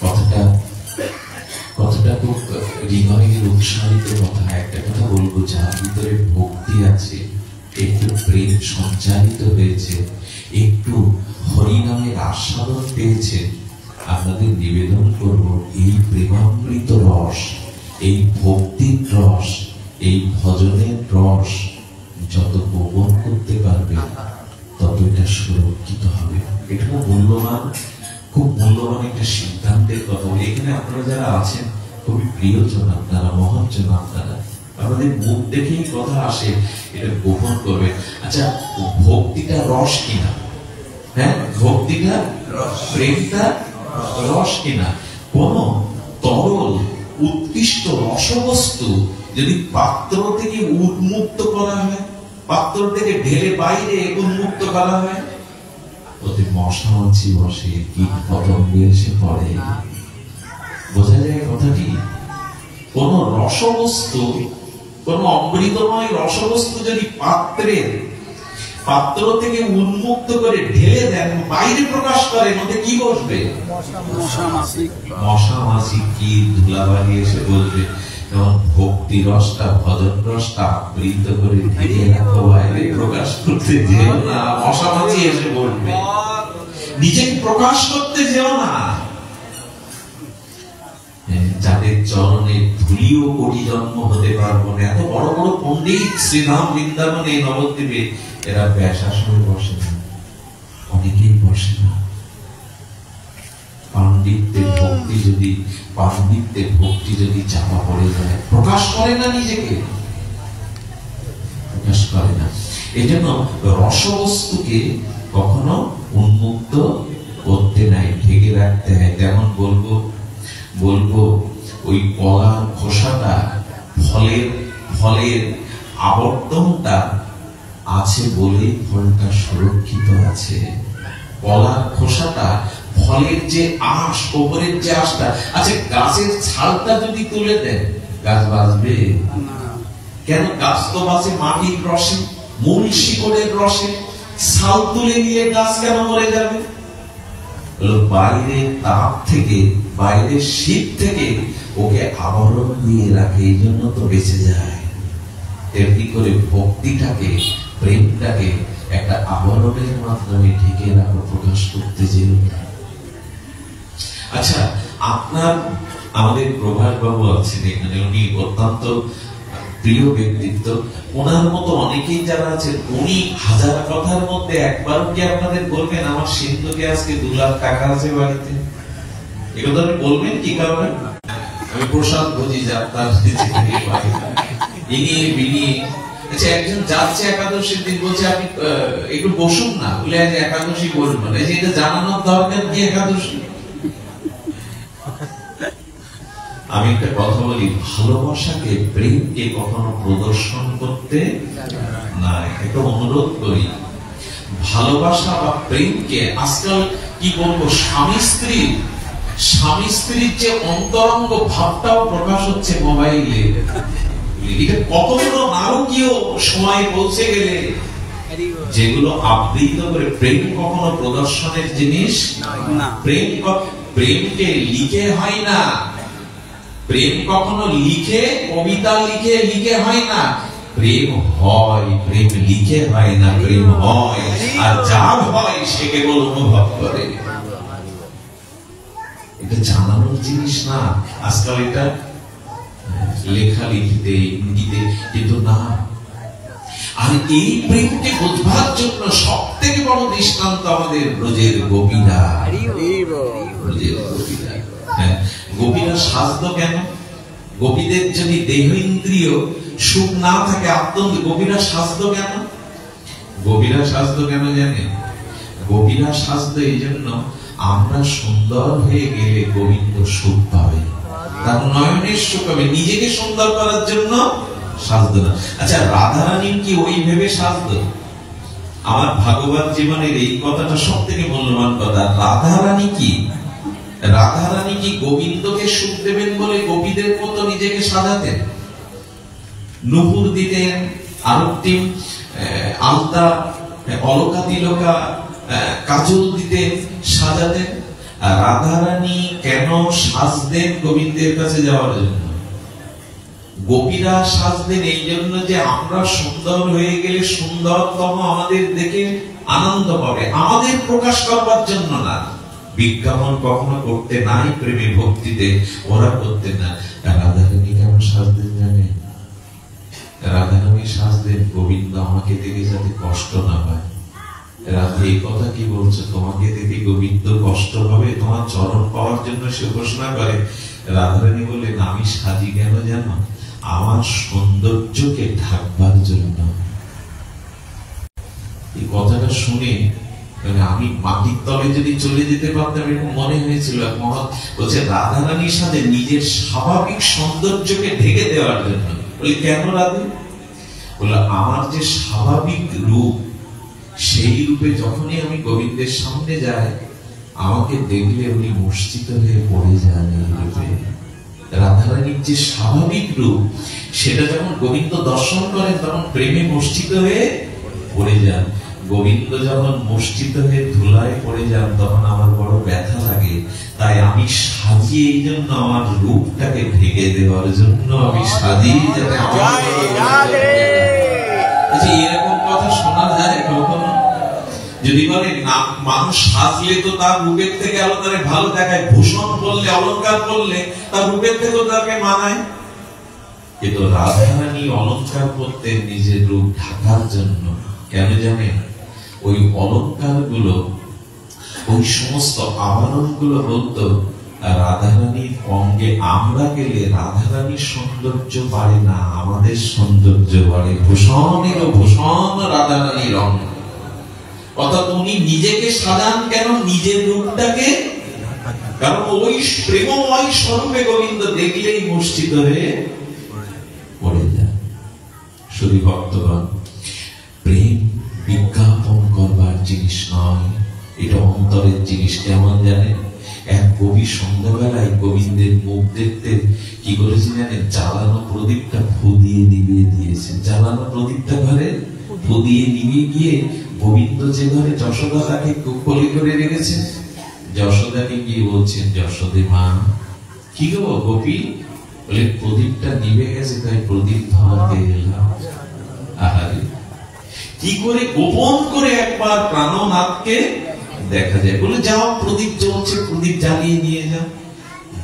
কথাটা খুব হৃদয়ের উৎসাহিত কথা। একটা কথা বলবো, যার ভিতরে ভক্তি আছে, একটু প্রেম সঞ্চারিত হয়েছে, একটু হরিনামের আস্বাদন পেয়েছে, আপনাদের নিবেদন করব, এই প্রেমামৃত রস, এই ভক্তির রস, এই ভজনের রস যত গোপন করতে পারবে, তত এটা সুরক্ষিত হবে। এটা খুব মূল্যবান একটা সিদ্ধান্তের কথা বলি। এখানে আপনারা যারা আছেন, খুবই প্রিয়জন আপনারা, মহাজন আপনারা, আমাদের মুখ দেখেই কথা আসে, এটা গোপন করবে। আচ্ছা, ভক্তিটা রস কিনা? হ্যাঁ, ভক্তিটা প্রেমটা রস কিনা? কোন তরল উৎকৃষ্ট রসবস্তু যদি পাত্র থেকে উন্মুক্ত করা হয়, পাত্র থেকে ঢেলে বাইরে উন্মুক্ত করা হয়, ওতে মশা মাছি বসে, কীট পতঙ্গ এসে পড়ে। বোঝা যায় কথাটি? কোন রসবস্তু, কোন অমৃতময় রসবস্তু যদি পাত্র থেকে উন্মুক্ত করে ঢেলে দেন, বাইরে প্রকাশ করেন, ওতে কি বসবে? মশা মাছি, কি ধুলাবালি এসে বসবে। যেমন ভক্তি রসটা, ভজন রসটা আবৃত করে ঢেলে রাখো, বাইরে প্রকাশ করতে যেও না, মশা মাছি এসে বসবে। নিজেকে প্রকাশ করতে যেও না। যাদের চরণে ধুলিও কোটি জন্ম হতে পারবো না, এত বড় বড় পণ্ডিত শ্রীরাম বৃন্দাবনে, নবদ্বীপে, এরা ব্যাসাসনে বসে না, অনেকেই বসে না। পাণ্ডিত্যের ভক্তি যদি চাপা পড়ে যায়, প্রকাশ করে না, নিজেকে প্রকাশ করে না। এই জন্য রসবস্তুকে কখনো উন্মুক্ত করতে নাই, ঢেকে রাখতে হয়। যেমন বলবো ওই কলার খোসাটা, ফলের আবর্তনটা আছে বলেই ফলটা সুরক্ষিত আছে। কলার খোসাটা, ফলের যে আঁশ, ওপরের যে আঁশটা আছে, গাছের ছালটা যদি তুলে দেন, গাছ বাঁচবে? কেন? গাছ তো বাঁচে মাটির রসে, মূল শিকড়ের রসে। ছাল তুলে নিয়ে গাছ কেন মরে যাবে? বাইরের তাপ থেকে, বাইরের শীত থেকে ওকে আবরণ দিয়ে রাখে, এই জন্য তো বেঁচে যায়। তেমনি করে ভক্তিটাকে, প্রেমটাকে একটা আবরণের মাধ্যমে ঢেকে রাখো, প্রকাশ করতে যেও না। আচ্ছা, আমাদের প্রভাস বাবু আছেন এখানে, উনি অত্যন্ত প্রিয় ব্যক্তিত্ব। ওনার মতো অনেকেই যারা আছেন, উনি হাজার কথার মধ্যে একবার কি আপনাদের বলবেন, আমার সিন্ধুকে আজকে 2 লাখ টাকা আছে বাড়িতে? এগুলো আপনি বলবেন কি কারণে? আমি প্রসাদ বুঝি যাত্রার ইনিয়ে বিনিয়ে। আচ্ছা, একজন যাচ্ছে একাদশীর দিন, বলছে আপনি একটু বসুন না, বলে আজ একাদশী বলবেন, এটা জানানোর দরকার কি একাদশী? আমি একটা কথা বলি, ভালোবাসাকে, প্রেমকে কখনো প্রদর্শন করতে না, একটা অনুরোধ করি। ভালোবাসা বা প্রেমকে আজকাল কি বলবো, স্বামী স্ত্রীর যে অন্তরঙ্গ ভাবটাও প্রকাশ হচ্ছে মোবাইলে। এটা কতগুলো নারকীয় সময় পৌঁছে গেলে, যেগুলো আবৃত করে। প্রেম কখনো প্রদর্শনের জিনিস না। প্রেমকে লিখে হয় না, প্রেম কখনো কবিতা লিখে হয় না। প্রেম হয়, প্রেম লিখে হয় না, প্রেম হয়। আর যার হয় সে কেবল অনুভব করে। এটা জানানোর জিনিস না। আজকাল এটা লেখালেখিতে, ইঙ্গিতে, কিন্তু না। আর এই প্রেমকে বোঝবার জন্য সব থেকে বড় দৃষ্টান্ত আমাদের ব্রজের গোপীরা। গোপীরা সাজতো কেন? গোপীদের যদি দেহ ইন্দ্রিয় সুখ না থাকে, গোপীরা সাজতো কেন? গোপীরা সাজতো কেন জানেন? গোপীরা সাজতো এই জন্য আমরা সুন্দর হয়ে গেলে গোবিন্দ সুখ পাবে, তার নয়নের সুখ পাবে, নিজেকে সুন্দর করার জন্য সাজতো না। আচ্ছা, রাধারানী কি ওই ভেবে সাজতো? আমার ভাগবত জীবনের এই কথাটা সব থেকে মূল্যবান কথা। রাধারানী কি গোবিন্দকে সুখ দেবেন বলে গোপীদের মতো নিজেকে সাজাতেন? নুপুর দিতেন, আরতি, আলতা, অলকা তিলকা, কাজল দিতেন, সাজাতেন। রাধারানী কেন সাজতেন? গোবিন্দের কাছে যাওয়ার জন্য। গোপীরা সাজতেন এই জন্য যে আমরা সুন্দর হয়ে গেলে সুন্দরতম আমাদের দেখে আনন্দ পাবে, আমাদের প্রকাশ করবার জন্য না। বিজ্ঞাপন কখনো করতে নাই, প্রেমে ভক্তিতে ওরা করতে না। রাধারানী কেমন সাজতেন জানেন? রাধারানী সাজতেন গোবিন্দ আমাকে দেখে যাতে কষ্ট না পায়। রাধা এই কথা কি বলছো? তোমাকে দেখে গোবিন্দ কষ্ট হবে? তোমার চরণ পাওয়ার জন্য সে ঘোষণা করে। রাধারানী বললেন, আমি সাজি কেন জানো? আমার সৌন্দর্যকে ঢাকবার জন্য। এই কথাটা শুনে আমি মাটির তলে যদি চলে যেতে পারতাম এরকম মনে হয়েছিল। বলছে রাধারানীর সাথে নিজের স্বাভাবিক সৌন্দর্যকে ঢেকে দেওয়ার জন্য। বলি কেন রাধে? বলে আমার যে স্বাভাবিক রূপ, সেই রূপে যখনই আমি গোবিন্দের সামনে যাই, আমাকে দেখলে উনি মূর্ছিত হয়ে পড়ে যান। এই রূপে রাধারানীর যে স্বাভাবিক রূপ, সেটা যখন গোবিন্দ দর্শন করেন তখন প্রেমে মূর্ছিত হয়ে পড়ে যান। গোবিন্দ যখন মূর্ছিত হয়ে ধুলায় পড়ে যান তখন আমার বড় ব্যথা লাগে। তাই আমি সাজি এই জন্য, আমার রূপটাকে ঢেকে দেওয়ার জন্য আমি সাজি, যাতে এরকম কথা শোনা যায় কখনো? যদি বলে না মানুষ সাজলে তো তার রূপের থেকে আরো তারে ভালো দেখায়, ভূষণ বললে, অলঙ্কার বললে তার রূপের থেকেও তাকে মানায়। কিন্তু রাধারানী অলঙ্কার করতেন নিজের রূপ ঢাকার জন্য। কেন জানেন? ওই অলঙ্কার গুলো, ওই সমস্ত আবরণ গুলো বলতো রাধারানীর অঙ্গে আমরা গেলে রাধারানীর সৌন্দর্য বাড়ে না, আমাদের সৌন্দর্য বাড়ে। ভূষণেরও ভূষণ রাধারানীর অঙ্গ। অর্থাৎ উনি নিজেকে সাজান কেন? নিজের রূপটাকে। কারণ ওই প্রেমময় স্বরূপে গোবিন্দ দেখলেই মূর্ছিত হয়ে পড়ে যায়। শুধু ভক্তগণ, প্রেম বিজ্ঞাপন করবার জিনিস নয়, এটা অন্তরের জিনিস। কেমন জানেন? এক কবি সন্ধ্যাবেলায় গোবিন্দের মুখ দেখতে কি করেছে জানেন? জ্বালানো প্রদীপটা ফু দিয়ে নিভিয়ে দিয়েছে। জ্বালানো প্রদীপটা ঘরে ফু দিয়ে নিভিয়ে গিয়ে গোবিন্দ যে ঘরে যশোদা তাকে কোলে করে রেখেছে, যশোদাকে গিয়ে বলছেন, যশোদে মা, কি গো গোপী? বলে প্রদীপটা নিভে গেছে, তাই প্রদীপ ধরাতে এলাম। আহারে, কি করে গোপন করে একবার প্রাণনাথকে দেখা যায়। বলে যাও, প্রদীপ জ্বলছে, প্রদীপ জ্বালিয়ে নিয়ে যাও।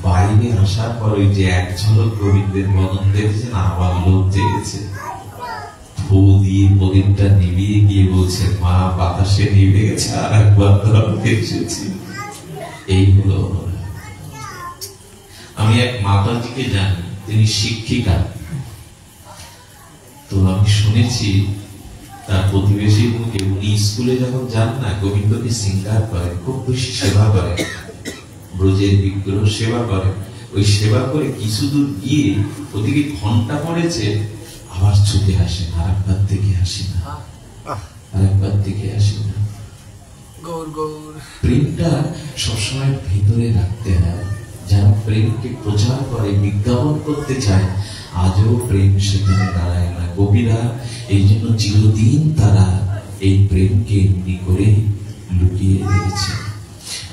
বাইরে আসার পর ওই যে এক ঝলক গোবিন্দের বদন দেখেছেন, আবার লোক জেগেছে। ফু দিয়ে প্রদীপটা নিভিয়ে গিয়ে বলছে, মা বাতাসে নিভে গেছে, আর একবার ধরতে এসেছি। এই হলো। আমি এক মাতাজিকে জানি, তিনি শিক্ষিকা। তো আমি শুনেছি তার প্রতিবেশীর মুখে, উনি স্কুলে যখন যান না, গোবিন্দকে শৃঙ্গার করেন, খুব বেশি সেবা করেন, ব্রজের বিগ্রহ সেবা করেন। ওই সেবা করে কিছু দূর গিয়ে ওদিকে ঘন্টা পড়েছে, আবার ছুটে আসেন, আরেকবার থেকে আসি না, আরেকবার থেকে আসি না। প্রেমটা সবসময় ভিতরে রাখতে হয়। যারা প্রেমকে প্রচার করে, বিজ্ঞাপন করতে চায়, আজও প্রেম সেখানে দাঁড়ায় না। গোপীরা এই জন্য চিরদিন তারা এই প্রেমকে এমনি করে লুকিয়ে রেখেছে।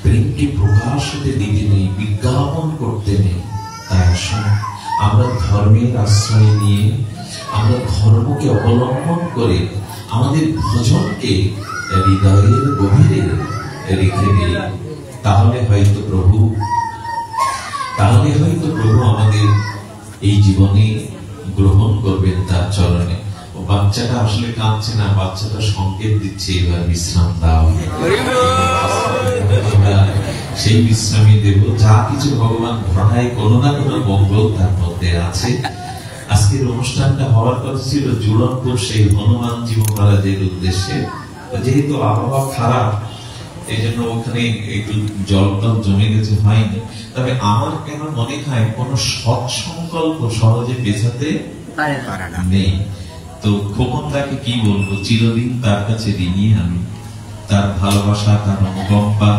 প্রেমকে প্রকাশ হতে দিতে নেই, বিজ্ঞাপন করতে নেই। তাই আসুন আমরা ধর্মের আশ্রয় নিয়ে, আমরা ধর্মকে অবলম্বন করে আমাদের ভজনকে হৃদয়ের গভীরে রেখে দিই। তাহলে হয়তো প্রভু আমাদের এই জীবনে গ্রহণ করবেন তার চরণে। ও বাচ্চাটা আসলে কাঁদছে না, বাচ্চাটা সংকেত দিচ্ছে এবার বিশ্রাম দাও। সেই বিশ্রামই দেব। যা কিছু ভগবান ঘটায়, কোনো না কোনো মঙ্গল তার মধ্যে আছে। আজকের অনুষ্ঠানটা হওয়ার কথা ছিল জুড়নপুর সেই হনুমানজি মহারাজের উদ্দেশ্যে। যেহেতু আবহাওয়া খারাপ, এই জন্য ওখানে একটু জল টল জমে গেছে, হয়নি। তবে আমার কেন মনে হয় কোন সৎ সংকল্প সহজে পেছাতে নেই। তো খোকন তাকে কি বলবো, চিরদিন তার কাছে ঋণী আমি, তার ভালোবাসা, তার অনুকম্পা।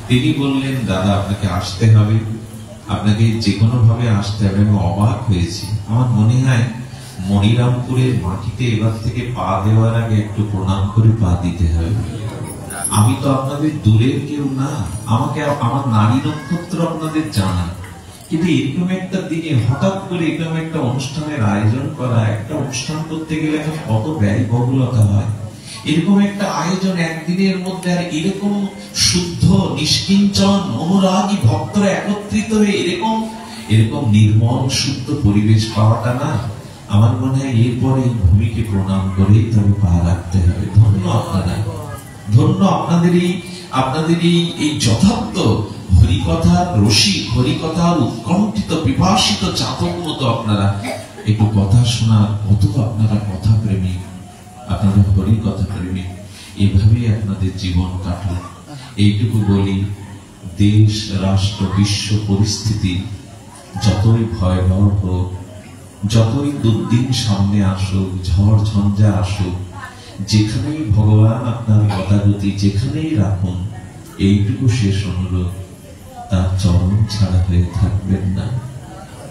তিনি বললেন, দাদা আপনাকে আসতে হবে, আপনাকে যে কোনো ভাবে আসতে হবে। আমি অবাক হয়েছি। আমার মনে হয় মনিরামপুরের মাটিতে এবার থেকে পা দেওয়ার আগে একটু প্রণাম করে পা দিতে হবে। আমি তো আপনাদের দূরের কেউ না, আমাকে আমার নারী নক্ষত্র আপনাদের জানা, কিন্তু এরকম একটা দিনে হঠাৎ করে এরকম একটা অনুষ্ঠানের আয়োজন করা, একটা অনুষ্ঠান করতে গেলে কত ব্যয়বহুলতা হয়। এরকম একটা আয়োজন একদিনের মধ্যে, আর এরকম শুদ্ধ নিষ্কিঞ্চন অনুরাগী ভক্তরা একত্রিত হয়ে এরকম নির্মল শুদ্ধ পরিবেশ পাওয়াটা না, আমার মনে হয় এরপরে এই ভূমিকে প্রণাম করেই তবে পা রাখতে হবে। ধন্য আপনারা, ধন্য আপনাদের এই যথার্থ হরিকথার রসিক, হরিকথার উৎকণ্ঠিত পিপাসিত চাতক মতো আপনারা একটু কথা শোনা, কত আপনারা কথা প্রেমিক, আপনারা হরিকথা প্রেমিক, এভাবেই আপনাদের জীবন কাটুক। এইটুকু বলি, দেশ রাষ্ট্র বিশ্ব পরিস্থিতি যতই ভয়াবহ হোক, যতই দুর্দিন সামনে আসুক, ঝড় ঝঞ্ঝা আসুক, যেখানেই ভগবান আপনার গতাগতি যেখানেই রাখুন, এইটুকু শেষ অনুরোধ, তার চরণ ছাড়া হয়ে থাকবেন না।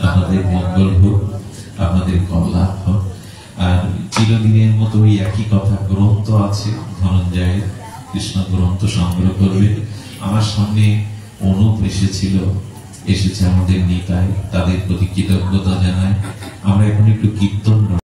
আপনাদের মঙ্গল হোক, আপনাদের কল্যাণ হোক। আর চিরদিনের মতো ওই একই কথা, গ্রন্থ আছে ধনঞ্জয়ের, কৃষ্ণ গ্রন্থ সংগ্রহ করবে। আমার সামনে অনুপ এসেছে আমাদের নিতাই, তাদের প্রতি কৃতজ্ঞতা জানায়। আমরা এখন একটু কীর্তন